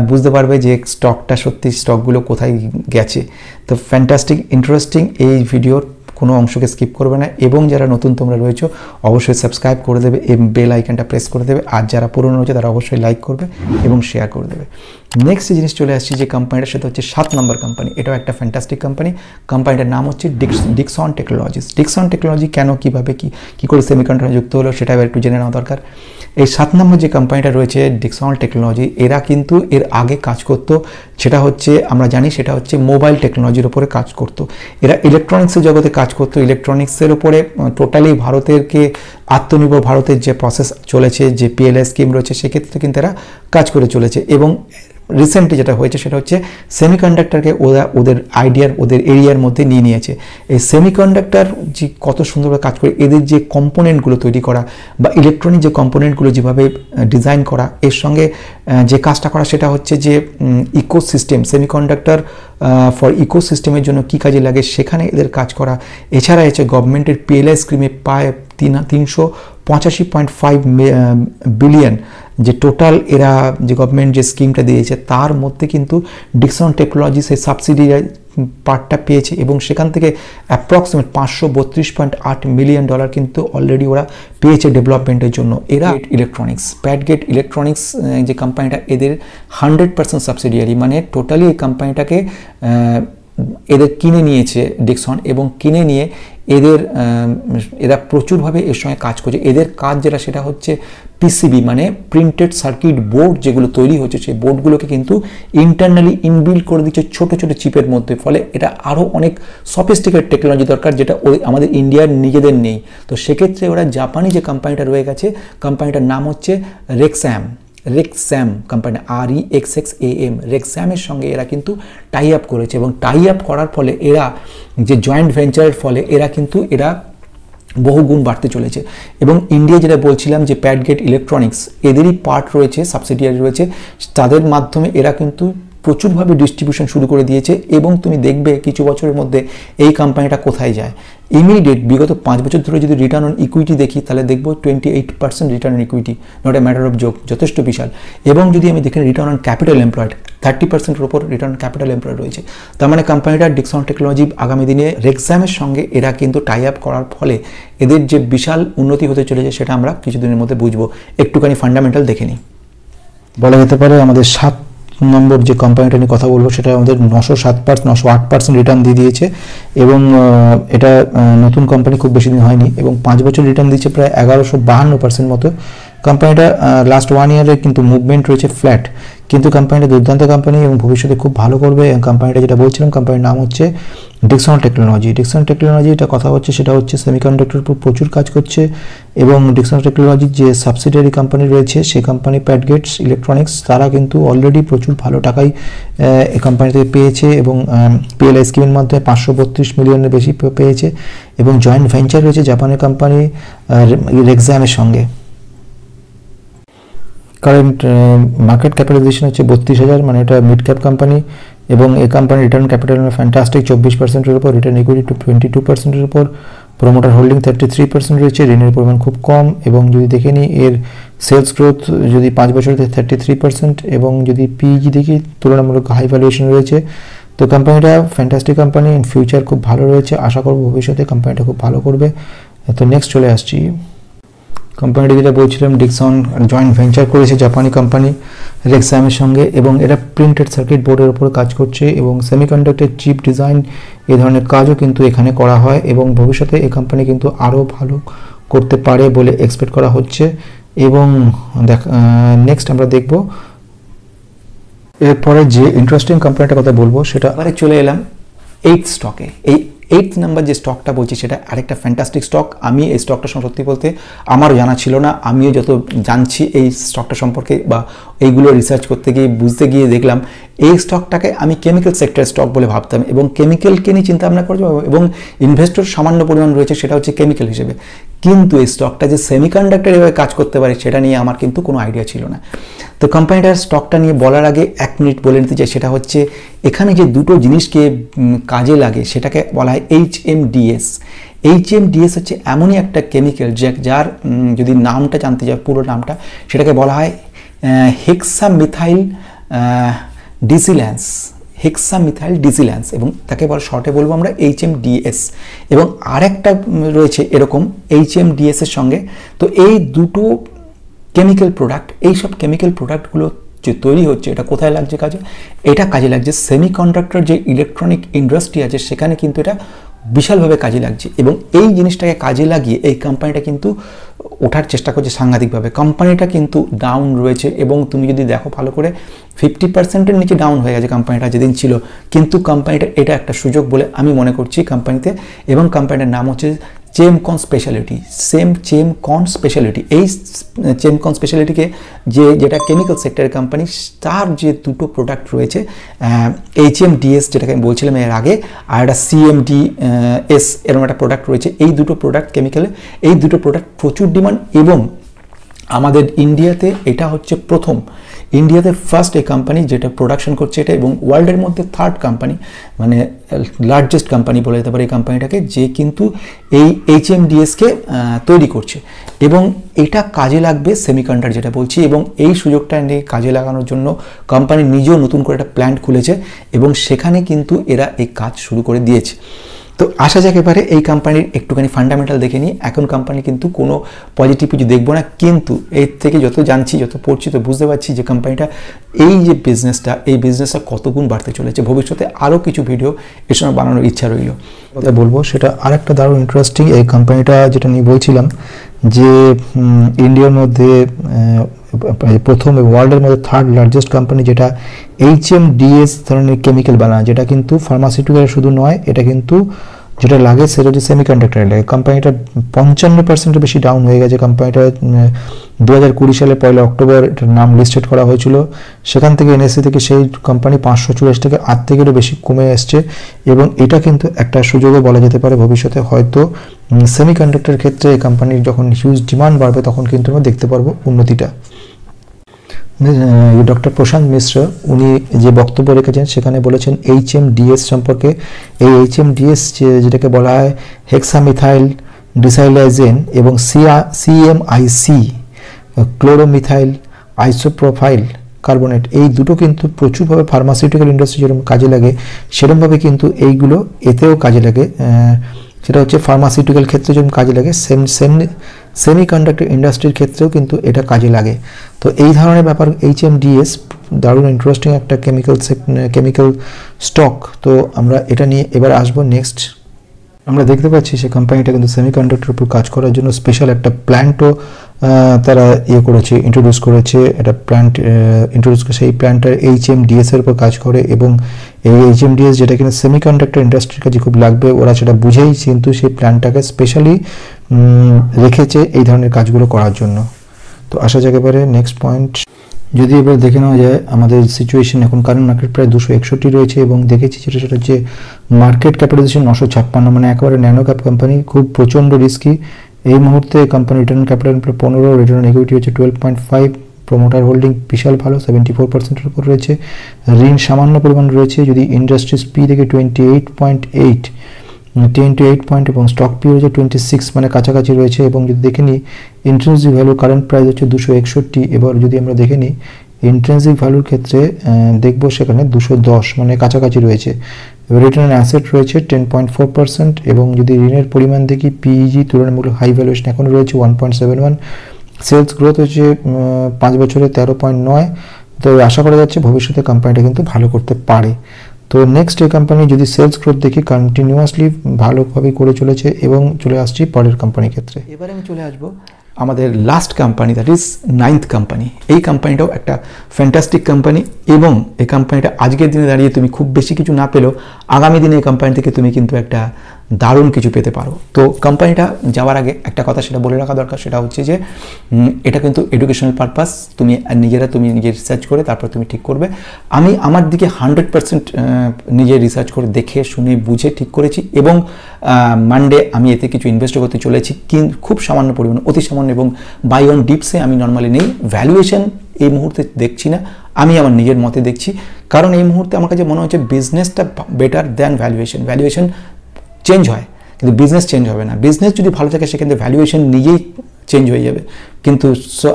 বুঝতে পারবে যে স্টকটা সত্যি স্টকগুলো কোথায় গেছে। তো ফ্যান্টাস্টিক ইন্টারেস্টিং এই ভিডিওর কোনো অংশকে স্কিপ করবে না, এবং যারা নতুন তোমরা রয়েছো অবশ্যই সাবস্ক্রাইব করে দেবে এবং বেল আইকনটা প্রেস করে দেবে, আর যারা পুরনো রয়েছে তারা অবশ্যই লাইক করবে এবং শেয়ার করে দেবে। নেক্সট যে জিনিস চলে আসছি যে কোম্পানিটার সাথে হচ্ছে 7 নম্বর কোম্পানি। এটাও একটা ফ্যান্টাস্টিক কোম্পানি। কোম্পানিটার নাম হচ্ছে ডিক্সন টেকনোলজিস। ডিক্সন টেকনোলজি কেন, কীভাবে, কী করে সেমিকন্ডাক্টর যুক্ত হলো সেটা এবার একটু জেনে নেওয়া দরকার। এই 7 নম্বর যে কোম্পানিটা রয়েছে ডিক্সন টেকনোলজি, এরা কিন্তু এর আগে কাজ করতো, সেটা হচ্ছে আমরা জানি সেটা হচ্ছে মোবাইল টেকনোলজির উপরে কাজ করতো। এরা ইলেকট্রনিক্সের জগতে কাজ করতো, ইলেকট্রনিক্সের উপরে টোটালি ভারতেরকে আত্মনির্ভর ভারতের যে প্রসেস চলেছে, যে পিএলআই স্কিম রয়েছে সেক্ষেত্রে কিন্তু এরা কাজ করে চলেছে। এবং রিসেন্টলি যেটা হয়েছে সেটা হচ্ছে সেমিকন্ডাক্টরকে ওদের আইডিয়ার, ওদের এরিয়ার মধ্যে নিয়ে নিয়েছে। এই সেমিকন্ডাক্টর যে কত সুন্দরভাবে কাজ করে, এদের যে কম্পোনেন্টগুলো তৈরি করা বা ইলেকট্রনিক যে কম্পোনেন্টগুলো যেভাবে ডিজাইন করা, এর সঙ্গে যে কাজটা করা সেটা হচ্ছে যে ইকোসিস্টেম, সেমিকন্ডাক্টর ফর ইকোসিস্টেমের জন্য কী কাজে লাগে সেখানে এদের কাজ করা। এছাড়া এসে গভর্নমেন্টের পিএলআই স্কিমে প্রায় 385.5 বিলিয়ন যে টোটাল এরা যে গভর্নমেন্ট যে স্কিমটা দিয়েছে তার মধ্যে কিন্তু ডিক্সন টেকনোলজি সেই সাবসিডি পার্টটা পেয়েছে, এবং সেখান থেকে অ্যাপ্রক্সিমেট $532.8 মিলিয়ন কিন্তু অলরেডি ওরা পেয়েছে ডেভেলপমেন্টের জন্য। এরা ইলেকট্রনিক্স, প্যাডগেট ইলেকট্রনিক্স যে কোম্পানিটা, এদের 100% সাবসিডিয়ারি, মানে টোটালি এই কোম্পানিটাকে এদের কিনে নিয়েছে ডিক্সন, এবং কিনে নিয়ে এরা প্রচুরভাবে এর সঙ্গে কাজ করছে। এদের কাজ যেটা সেটা হচ্ছে পিসিবি মানে প্রিন্টেড সার্কিট বোর্ড যেগুলো তৈরি হচ্ছে, সেই বোর্ডগুলোকে কিন্তু ইন্টারনালি ইনবিল্ড করে দিচ্ছে ছোট ছোট চিপের মধ্যে। ফলে এটা আরও অনেক সফিস্টিকেট টেকনোলজি দরকার, যেটা আমাদের ইন্ডিয়ার নিজেদের নেই। তো সেক্ষেত্রে ওরা জাপানি যে কোম্পানিটা রয়ে গেছে, কোম্পানিটার নাম হচ্ছে রেক্স্যাম কোম্পানি, REXXAM, রেক্স্যামের সঙ্গে এরা কিন্তু টাই আপ করেছে, এবং টাই আপ করার ফলে এরা যে জয়েন্ট ভেঞ্চারের ফলে এরা বহুগুণ বাড়তে চলেছে। এবং ইন্ডিয়া যেটা বলছিলাম যে প্যাডগেট ইলেকট্রনিক্স, এদেরই পার্ট রয়েছে, সাবসিডিয়ারি রয়েছে, তাদের মাধ্যমে এরা কিন্তু প্রচুরভাবে ডিস্ট্রিবিউশন শুরু করে দিয়েছে। এবং তুমি দেখবে কিছু বছরের মধ্যে এই কোম্পানিটা কোথায় যায়। ইমিডিয়েট বিগত 5 বছর ধরে যদি রিটার্ন অন ইকুইটি দেখি তাহলে দেখবো 28% return on equity, not a matter of joke, যথেষ্ট বিশাল। এবং যদি আমি দেখি রিটার্ন অন ক্যাপিটাল এমপ্লয়েড 30%-এর উপর রিটার্ন অন ক্যাপিটাল এমপ্লয়েড রয়েছে। তার মানে কোম্পানিটা ডিক্সন টেকনোলজি আগামী দিনে রেক্স্যামের সঙ্গে এরা কিন্তু টাই আপ করার ফলে এদের যে বিশাল উন্নতি হতে চলেছে সেটা আমরা কিছুদিনের মধ্যে বুঝবো। একটুখানি ফান্ডামেন্টাল দেখে নিই। বলা যেতে পারে আমাদের 7 নম্বর যে কোম্পানিটা নিয়ে কথা বলবো সেটা আমাদের 908% রিটার্ন দিয়ে দিয়েছে, এবং এটা নতুন কোম্পানি, খুব বেশি দিন হয়নি, এবং 5 বছর রিটার্ন দিচ্ছে প্রায় 1152% মতো। কোম্পানিটা লাস্ট 1 ইয়ারে কিন্তু মুভমেন্ট রয়েছে ফ্ল্যাট, কিন্তু কোম্পানিটা দুর্দান্ত কোম্পানি এবং ভবিষ্যতে খুব ভালো করবে। কোম্পানিটা যেটা বলছিলাম, কোম্পানির নাম হচ্ছে ডিক্সন টেকনোলজি। ডিক্সন টেকনোলজি এটা কথা হচ্ছে সেটা হচ্ছে সেমিকন্ডাক্টরের উপর প্রচুর কাজ করছে, এবং ডিক্সন টেকনোলজির যে সাবসিডিয়ারি কোম্পানি রয়েছে সেই কোম্পানি প্যাডগেটস ইলেকট্রনিক্স, তারা কিন্তু অলরেডি প্রচুর ভালো টাকাই এই কোম্পানি থেকে পেয়েছে, এবং পিএলআই স্কিমের মাধ্যমে 532 মিলিয়নের বেশি পেয়েছে, এবং জয়েন্ট ভেঞ্চার রয়েছে জাপানের কোম্পানি রেক্স্যামের সঙ্গে। কারেন্ট মার্কেট ক্যাপিটালাইজেশন হচ্ছে 32,000, মানে এটা মিড ক্যাপ কোম্পানি, এবং এই কোম্পানির রিটার্ন ক্যাপিটাল ফ্যান্টাস্টিক 24%-এর উপর, রিটার্ন ইকুইটি 22%-এর উপর, প্রমোটার হোল্ডিং 33% রয়েছে, ঋণের পরিমাণ খুব কম। এবং যদি দেখে নিই এর সেলস গ্রোথ যদি 5 বছরে 33%, এবং যদি পিইজি দেখি তুলনামূলক হাই ভ্যালুয়েশন রয়েছে। তো কোম্পানিটা ফ্যান্টাস্টিক কোম্পানি, ইন ফিউচার খুব ভালো রয়েছে, আশা করব ভবিষ্যতে কোম্পানিটা খুব ভালো করবে। তো নেক্সট চলে আসছি কোম্পানিটি যেটা বলছিলাম, ডিক্সন জয়েন্ট ভেঞ্চার করেছে জাপানি কোম্পানি রেক্স্যামের সঙ্গে, এবং এরা প্রিন্টেড সার্কিট বোর্ডের উপর কাজ করছে, এবং সেমিকন্ডাক্টর চিপ ডিজাইন এই ধরনের কাজও কিন্তু এখানে করা হয়, এবং ভবিষ্যতে এই কোম্পানি কিন্তু আরও ভালো করতে পারে বলে এক্সপেক্ট করা হচ্ছে। এবং নেক্সট আমরা দেখব এরপরে যে ইন্টারেস্টিং কোম্পানিটার কথা বলবো সেটা আবার চলে এলাম 8th স্টকে। এই 8th নাম্বার যে স্টকটা বলছি সেটা আরেকটা ফ্যান্টাস্টিক স্টক। আমি এই স্টকটা সত্যি বলতে আমারও জানা ছিল না, আমিও যত জানছি এই স্টকটা সম্পর্কে বা এইগুলো রিসার্চ করতে গিয়ে বুঝতে গিয়ে দেখলাম এই স্টকটাকে আমি কেমিক্যাল সেক্টর স্টক বলে ভাবতাম এবং কেমিক্যালকে নিয়ে চিন্তা ভাবনা করছি এবং ইনভেস্টর সামান্য পরিমাণ রয়েছে সেটা হচ্ছে কেমিক্যাল হিসেবে, কিন্তু এই স্টকটা যে সেমিকন্ডাক্টর এভাবে কাজ করতে পারে সেটা নিয়ে আমার কিন্তু কোনো আইডিয়া ছিল না। তো কোম্পানিটার স্টকটা নিয়ে বলার আগে 1 মিনিট বলে নিতে চাই, সেটা হচ্ছে এখানে যে দুটো জিনিসকে কাজে লাগে সেটাকে বলা হয় HMDS। HMDS হচ্ছে এমনই একটা কেমিক্যাল যার যদি নামটা জানতে চাই পুরো নামটা, সেটাকে বলা হয় হেক্সামিথাইল ডিসিল্যান্স এবং তাকে শর্টে বলবো আমরা HMDS। এবং আরেকটা রয়েছে এরকম HMDS এর সঙ্গে। তো এই দুটো কেমিক্যাল প্রোডাক্ট, এইসব কেমিক্যাল প্রোডাক্টগুলো যে তৈরি হচ্ছে এটা কোথায় লাগছে কাজে? এটা কাজে লাগছে সেমিকন্ডাক্টর যে ইলেকট্রনিক ইন্ডাস্ট্রি আছে সেখানে কিন্তু এটা বিশালভাবে কাজে লাগছে এবং এই জিনিসটাকে কাজে লাগিয়ে এই কোম্পানিটা কিন্তু ওঠার চেষ্টা করছে সাংঘাতিকভাবে। কোম্পানিটা কিন্তু ডাউন রয়েছে এবং তুমি যদি দেখো ভালো করে 50%-এর নিচে ডাউন হয়ে গেছে কোম্পানিটা যেদিন ছিল, কিন্তু কোম্পানিটা এটা একটা সুযোগ বলে আমি মনে করছি কোম্পানিতে। এবং কোম্পানিটার নাম হচ্ছে চেমকন স্পেশালিটি। এই চেমকন স্পেশালিটিকে যেটা কেমিক্যাল সেক্টরের কোম্পানি, তার যে দুটো প্রোডাক্ট রয়েছে HMDS যেটাকে আমি বলছিলাম এর আগে, আর একটা CMDS এরকম একটা প্রোডাক্ট রয়েছে। এই দুটো প্রোডাক্ট কেমিক্যালে, এই দুটো প্রোডাক্ট প্রচুর ডিমান্ড এবং আমাদের ইন্ডিয়াতে এটা হচ্ছে প্রথম, ইন্ডিয়াতে ফার্স্ট এই কোম্পানি যেটা প্রোডাকশন করছে এটা, এবং ওয়ার্ল্ডের মধ্যে 3rd কোম্পানি, মানে লার্জেস্ট কোম্পানি বলে যেতে পারে এই কোম্পানিটাকে, যে কিন্তু এই HMDSকে তৈরি করছে এবং এটা কাজে লাগবে সেমিকন্ডাক্টর যেটা বলছি। এবং এই সুযোগটা নিয়ে কাজে লাগানোর জন্য কোম্পানি নিজেও নতুন করে একটা প্ল্যান্ট খুলেছে এবং সেখানে কিন্তু এরা এই কাজ শুরু করে দিয়েছে। তো আসা যাক এবারে এই কোম্পানির একটুখানি ফান্ডামেন্টাল দেখে নিই। এখন কোম্পানি কিন্তু কোনো পজিটিভ কিছু দেখবো না, কিন্তু এর থেকে যত জানছি যত পড়ছি তো বুঝতে পারছি যে কোম্পানিটা এই যে বিজনেসটা কত গুণ বাড়তে চলেছে। ভবিষ্যতে আরও কিছু ভিডিও এর সঙ্গে বানানোর ইচ্ছা রইল, কথা বলবো। সেটা আরেকটা দারুণ ইন্টারেস্টিং এই কোম্পানিটা যেটা নিয়ে বলছিলাম যে ইন্ডিয়ার মধ্যে প্রথম ওয়ার্ল্ডের মধ্যে 3rd লার্জেস্ট কোম্পানি যেটা HMDS ধরনের কেমিক্যাল বানায়, যেটা কিন্তু ফার্মাসিউটিক্যাল শুধু নয়, এটা কিন্তু যেটা লাগে সেটা হচ্ছে সেমিকন্ডাক্টরে লাগে। কোম্পানিটা 55%-এর বেশি ডাউন হয়ে গেছে। কোম্পানিটা 2020 সালে 1 অক্টোবর এটার নাম লিস্টেড করা হয়েছিল, সেখান থেকে NSE থেকে সেই কোম্পানি 584 থেকে আর্ধেকেরও বেশি কমে এসছে এবং এটা কিন্তু একটা সুযোগও বলা যেতে পারে ভবিষ্যতে। হয়তো সেমিকন্ডাক্টরের ক্ষেত্রে এই কোম্পানির যখন হিউজ ডিমান্ড বাড়বে তখন কিন্তু আমরা দেখতে পারবো উন্নতিটা। ডক্টর প্রশান্ত মিশ্র উনি যে বক্তব্য রেখেছেন সেখানে বলেছেন HMDS সম্পর্কে। এই HMDS যেটাকে বলা হয় হেক্সামিথাইল ডিসাইলাইজেন এবং CMIC ক্লোরোমিথাইল আইসোপ্রোপাইল কার্বনেট, এই দুটো কিন্তু প্রচুরভাবে ফার্মাসিউটিক্যাল ইন্ডাস্ট্রি যেরকম কাজে লাগে সেরকমভাবে কিন্তু এইগুলো এতেও কাজে লাগে। সেটা হচ্ছে ফার্মাসিউটিক্যাল ক্ষেত্রে যেরকম কাজে লাগে সেমিকন্ডাক্টর ইন্ডাস্ট্রির ক্ষেত্রেও কিন্তু এটা কাজে লাগে। তো এই ধরনের ব্যাপার HMDS দারুণ ইন্টারেস্টিং একটা কেমিক্যাল স্টক। তো আমরা এটা নিয়ে এবার আসবো নেক্সট। আমরা দেখতে পাচ্ছি সে কোম্পানিটা কিন্তু সেমিকন্ডাক্টর উপর কাজ করার জন্য স্পেশাল একটা প্ল্যান্টও তারা ইন্ট্রোডিউস করেছে। এটা প্ল্যান্ট ইন্ট্রোডিউস করে, সেই প্ল্যান্টটার HMDS এর উপর কাজ করে এবং এই HMDS যেটা কিনা সেমিকন্ডাক্টর ইন্ডাস্ট্রির কাছে খুব লাগবে, ওরা সেটা বুঝেই কিন্তু সেই প্ল্যান্টটাকে স্পেশালি রেখেছে এই ধরনের কাজগুলো করার জন্য। তো আসা যাক এবারে নেক্সট পয়েন্ট। যদি এবার দেখে নেওয়া যায় আমাদের সিচুয়েশন, এখন কারেন্ট মার্কেট প্রায় 261 রয়েছে এবং দেখেছি সেটা হচ্ছে মার্কেট ক্যাপিটালাইজেশন 956, মানে একেবারে ন্যানো ক্যাপ কোম্পানি, খুব প্রচণ্ড রিস্কি। এই মুহূর্তে company return capital 15, return equity হচ্ছে 12.5, প্রমোটার হোল্ডিং বিশাল ভালো 74%-এর উপর রয়েছে, ঋণ সামান্য পরিমাণ রয়েছে। যদি ইন্ডাস্ট্রিজ পি দেখে 28.8 পয়েন্ট এবং স্টক পি রয়েছে 26, মানে কাছাকাছি রয়েছে। এবং যদি দেখে নিই ইন্ট্রিনসিক ভ্যালু কারেন্ট প্রাইস হচ্ছে 261। এবার যদি আমরা দেখে নিই ইন্ট্রিনসিক ভ্যালুর ক্ষেত্রে দেখব সেখানে 210, মানে কাছাকাছি রয়েছে। এবার রিটার্ন অ্যাসেট রয়েছে 10.4% এবং যদি ঋণের পরিমাণ দেখি পিইজি তুলনামূলক হাই ভ্যালুয়েশন এখন রয়েছে 1.71, সেলস গ্রোথ হচ্ছে 5 বছরে 13.9। তো আশা করা যাচ্ছে ভবিষ্যতে কোম্পানিটা কিন্তু ভালো করতে পারে। তো নেক্সট এই কোম্পানি যদি সেলস গ্রোথ দেখি কন্টিনিউয়াসলি ভালোভাবে করে চলেছে এবং চলে আসছি পরের কোম্পানির ক্ষেত্রে। এবারে আমি চলে আসবো আমাদের last company, that is 9th company. এই কোম্পানিটাও একটা ফ্যান্টাস্টিক কোম্পানি এবং এই কোম্পানিটা আজকের দিনে দাঁড়িয়ে তুমি খুব বেশি কিছু না পেলেও আগামী দিনে এই কোম্পানি থেকে তুমি কিন্তু একটা দারুণ কিছু পেতে পারো। তো কোম্পানিটা যাওয়ার আগে একটা কথা সেটা বলে রাখা দরকার, সেটা হচ্ছে যে এটা কিন্তু এডুকেশনাল পারপাস, তুমি নিজে রিসার্চ করে তারপর তুমি ঠিক করবে। আমি আমার দিকে 100% নিজে রিসার্চ করে দেখে শুনে বুঝে ঠিক করেছি, এবং মানডে আমি এতে কিছু ইনভেস্ট করতে চলেছি, কিন্তু খুব সামান্য পরিমাণ, অতি সামান্য, এবং বাই অন ডিপসে আমি নর্মালি নেই। ভ্যালুয়েশন এই মুহূর্তে দেখছি না, আমি আমার নিজের মতে দেখছি, কারণ এই মুহূর্তে আমার কাছে মনে হচ্ছে বিজনেসটা better than valuation. Valuation change হয় কিন্তু বিজনেস চেঞ্জ হবে না। বিজনেস যদি ভালো থাকে সেখানে ভ্যালুয়েশন নিজেই চেঞ্জ হয়ে যাবে। কিন্তু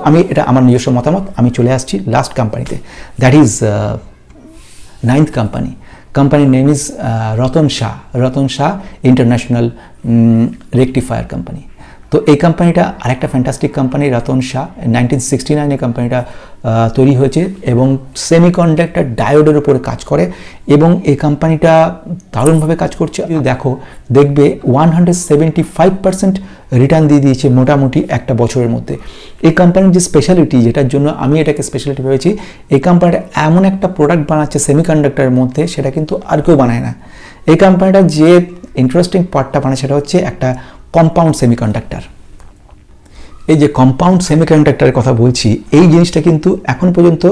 আমি এটা আমার নিজস্ব মতামত। আমি চলে আসছি লাস্ট কোম্পানিতে, দ্যাট ইজ 9th কোম্পানি। কোম্পানির name is Ratan Shah international rectifier company. তো এই কোম্পানিটা আরেকটা ফ্যান্টাস্টিক কোম্পানি, রতন শাহ। 1969 কোম্পানিটা তৈরি হয়েছে এবং সেমিকন্ডাক্টর ডায়োডের উপরে কাজ করে, এবং এই কোম্পানিটা দারুণভাবে কাজ করছে। যদি দেখবে 175% রিটার্ন দিয়ে দিয়েছে মোটামুটি একটা বছরের মধ্যে। এই কোম্পানির যে স্পেশালিটি, যেটার জন্য আমি এটাকে স্পেশালিটি ভেবেছি, এই কোম্পানিটা এমন একটা প্রোডাক্ট বানাচ্ছে সেমিকন্ডাক্টরের মধ্যে, সেটা কিন্তু আর কেউ বানায় না। এই কোম্পানিটা যে ইন্টারেস্টিং পার্টটা বানায় সেটা হচ্ছে একটা কম্পাউন্ড সেমিকন্ডাক্টর। এই যে কম্পাউন্ড সেমিকন্ডাক্টরের কথা বলছি, এই জিনিসটা কিন্তু এখন পর্যন্ত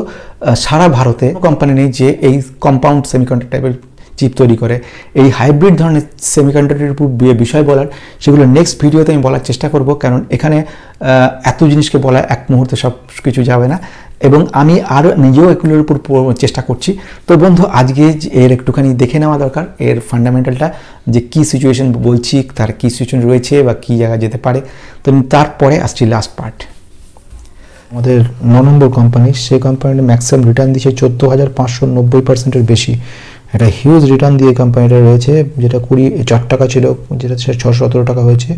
সারা ভারতে কোম্পানি নেই যে এই কম্পাউন্ড সেমিকন্ডাক্টর চিপ তৈরি করে। এই হাইব্রিড ধরনের সেমিকন্ডাক্টরের উপর বিষয় বলার, সেগুলো নেক্সট ভিডিওতে আমি বলার চেষ্টা করব, কারণ এখানে এত জিনিসকে বলা এক মুহূর্তে সব কিছু যাবে না, এবং আমি আরও নিজেও এগুলোর উপর চেষ্টা করছি। তো বন্ধু, আজকে এর একটুখানি দেখে নেওয়া দরকার, এর ফান্ডামেন্টালটা, যে কী সিচুয়েশন বলছি, তার কী সিচুয়েশন রয়েছে বা কী জায়গায় যেতে পারে। তো তারপরে আসছি লাস্ট পার্ট। আমাদের 9 নম্বর কোম্পানি, সেই কোম্পানিটা ম্যাক্সিমাম রিটার্ন দিচ্ছে 14,590% বেশি। একটা হিউজ রিটার্ন দিয়ে কোম্পানিটা রয়েছে, যেটা 4 টাকা ছিল, যেটা 617 টাকা হয়েছে।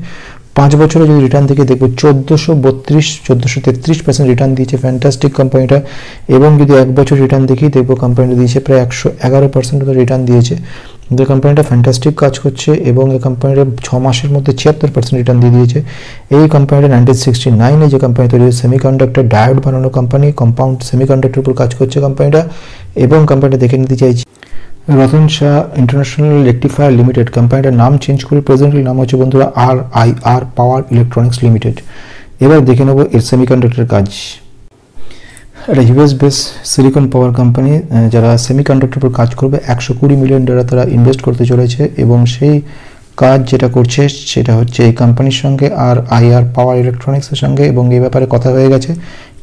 5 বছরে যদি রিটার্ন থেকে দেখবো 1433% রিটার্ন দিয়েছে, ফ্যান্টাস্টিক কোম্পানিটা। এবং যদি 1 বছর রিটার্ন দেখি দেখবো কোম্পানিটা দিয়েছে প্রায় 111% রিটার্ন দিয়েছে। কিন্তু কোম্পানিটা ফ্যান্টাস্টিক কাজ করছে, এবং এই কোম্পানিটা 6 মাসের মধ্যে 76% রিটার্ন দিয়ে দিয়েছে। এই কোম্পানিটা 1969 যে কোম্পানি তৈরি হয়েছে, সেমিকন্ডাক্টর ডায়োড বানানো কোম্পানি, কম্পাউন্ড সেমিকন্ডাক্টর উপর কাজ করছে কোম্পানিটা। এবং কোম্পানিটা দেখে নিতে চাইছি Ruttonsha international rectifier limited. কোম্পানিটার নাম চেঞ্জ করে প্রেজেন্টলি নাম হচ্ছে বন্ধুরা RIR পাওয়ার ইলেকট্রনিক্স লিমিটেড। এবার দেখে নেব এর সেমিকন্ডাক্টরের কাজ। এটা US base silicon power company, যারা সেমিকন্ডাক্টর উপর কাজ করবে। $120 মিলিয়ন তারা ইনভেস্ট করতে চলেছে, এবং সেই কাজ যেটা করছে সেটা হচ্ছে এই কোম্পানির সঙ্গে RIR পাওয়ার ইলেকট্রনিক্সের সঙ্গে, এবং এই ব্যাপারে কথা হয়ে গেছে,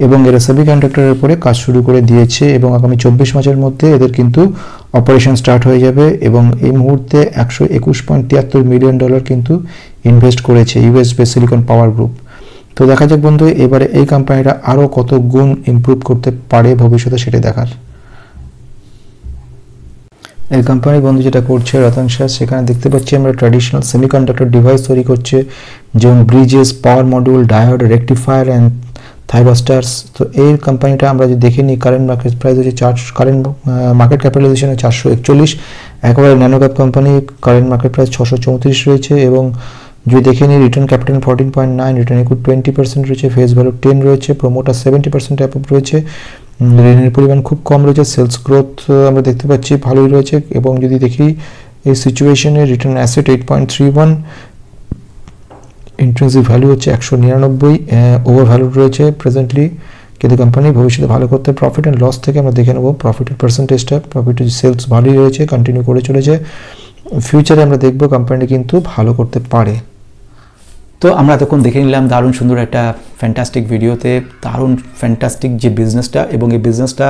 এবং এরা সেমিকন্ডাক্টরের উপরে কাজ শুরু করে দিয়েছে, এবং আগামী 24 মাসের মধ্যে এদের কিন্তু অপারেশন স্টার্ট হয়ে যাবে। এবং এই মুহূর্তে $121.73 মিলিয়ন কিন্তু ইনভেস্ট করেছে US বেস সিলিকন পাওয়ার গ্রুপ। তো দেখা যাক বন্ধু, এবারে এই কোম্পানিটা আরও কত গুণ ইমপ্রুভ করতে পারে ভবিষ্যতে, সেটা দেখার। এই কোম্পানি বন্ধু যেটা করছে রতন শাহ, সেখানে দেখতে পাচ্ছি আমরা ট্র্যাডিশনাল সেমিকন্ডাক্টর ডিভাইস তৈরি করছে, যেমন bridges, power module, diode, rectifier and thyristors. তো এই কোম্পানিটা আমরা যদি দেখে নিই, কারেন্ট মার্কেট প্রাইস হচ্ছে কারেন্ট মার্কেট ক্যাপিটালাইজেশন 441, একেবারে nano cap company. Current market price 634 রয়েছে, এবং যদি দেখে নিই রিটার্ন ক্যাপিটাল 14.9, রিটার্ন ইকুইটি 20% রয়েছে, ফেস ভ্যালু 10 রয়েছে, প্রোমোটার 70% অ্যাপ্রুভ রয়েছে, ঋণের পরিমাণ খুব কম রয়েছে, সেলস গ্রোথ আমরা দেখতে পাচ্ছি ভালোই রয়েছে। এবং যদি দেখি এই সিচুয়েশনে রিটার্ন অ্যাসেট 8.31, ইন্ট্রিনসিক ভ্যালু হচ্ছে 199, ওভার ভ্যালু রয়েছে প্রেজেন্টলি, কিন্তু কোম্পানি ভবিষ্যতে ভালো করতে। প্রফিট অ্যান্ড লস থেকে আমরা দেখে নেব প্রফিটের পার্সেন্টেজটা। প্রফিটের সেলস ভালোই রয়েছে, কন্টিনিউ করে চলেছে। ফিউচারে আমরা দেখব কোম্পানি কিন্তু ভালো করতে পারে। তো আমরা এতক্ষণ দেখে নিলাম দারুণ সুন্দর একটা ফ্যান্টাস্টিক ভিডিওতে, দারুণ ফ্যান্টাস্টিক যে বিজনেসটা, এবং এই বিজনেসটা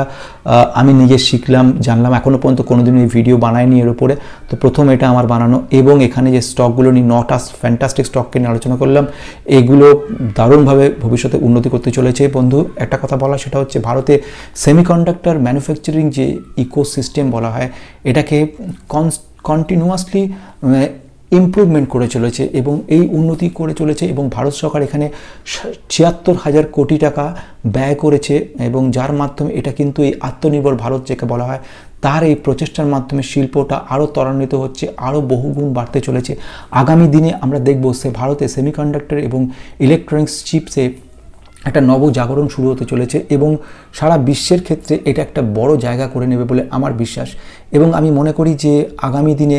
আমি নিজে শিখলাম, জানলাম। এখনও পর্যন্ত কোনোদিন এই ভিডিও বানাইনি এর উপরে, তো প্রথম এটা আমার বানানো। এবং এখানে যে স্টকগুলো নিয়ে 9টা ফ্যান্টাস্টিক স্টককে নিয়ে আলোচনা করলাম, এগুলো দারুণভাবে ভবিষ্যতে উন্নতি করতে চলেছে। বন্ধু, একটা কথা বলা, সেটা হচ্ছে ভারতে সেমিকন্ডাক্টর ম্যানুফ্যাকচারিং যে ইকোসিস্টেম বলা হয়, এটাকে কন্টিনিউয়াসলি ইমপ্রুভমেন্ট করে চলেছে, এবং এই উন্নতি করে চলেছে। এবং ভারত সরকার এখানে ৭৬,০০০ কোটি টাকা ব্যয় করেছে, এবং যার মাধ্যমে এটা কিন্তু এই আত্মনির্ভর ভারত যাকে বলা হয়, তার এই প্রচেষ্টার মাধ্যমে শিল্পটা আরও ত্বরান্বিত হচ্ছে, আরও বহুগুণ বাড়তে চলেছে। আগামী দিনে আমরা দেখব ভারতে সেমিকন্ডাক্টর এবং ইলেকট্রনিক্স চিপসে একটা নবজাগরণ শুরু হতে চলেছে এবং সারা বিশ্বের ক্ষেত্রে এটা একটা বড় জায়গা করে নেবে বলে আমার বিশ্বাস। এবং আমি মনে করি যে আগামী দিনে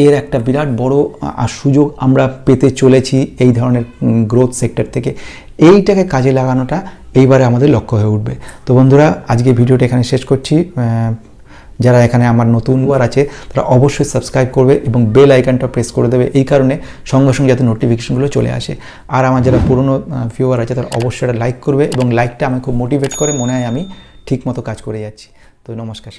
এর একটা বিরাট বড় সুযোগ আমরা পেতে চলেছি এই ধরনের গ্রোথ সেক্টর থেকে। এইটাকে কাজে লাগানোটা এইবারে আমাদের লক্ষ্য হয়ে উঠবে। তো বন্ধুরা, আজকে ভিডিওটা এখানে শেষ করছি। যারা এখানে আমার নতুন আছে তারা অবশ্যই সাবস্ক্রাইব করবে এবং বেল আইকনটা প্রেস করে দেবে, এই কারণে সঙ্গে সঙ্গে যাতে নোটিফিকেশনগুলো চলে আসে। আর আমার যারা পুরনো ভিউয়ার আছে তারা অবশ্যই এটা লাইক করবে এবং লাইকটা আমাকে খুব মোটিভেট করে, মনে হয় আমি ঠিক মতো কাজ করে যাচ্ছি। তো নমস্কার।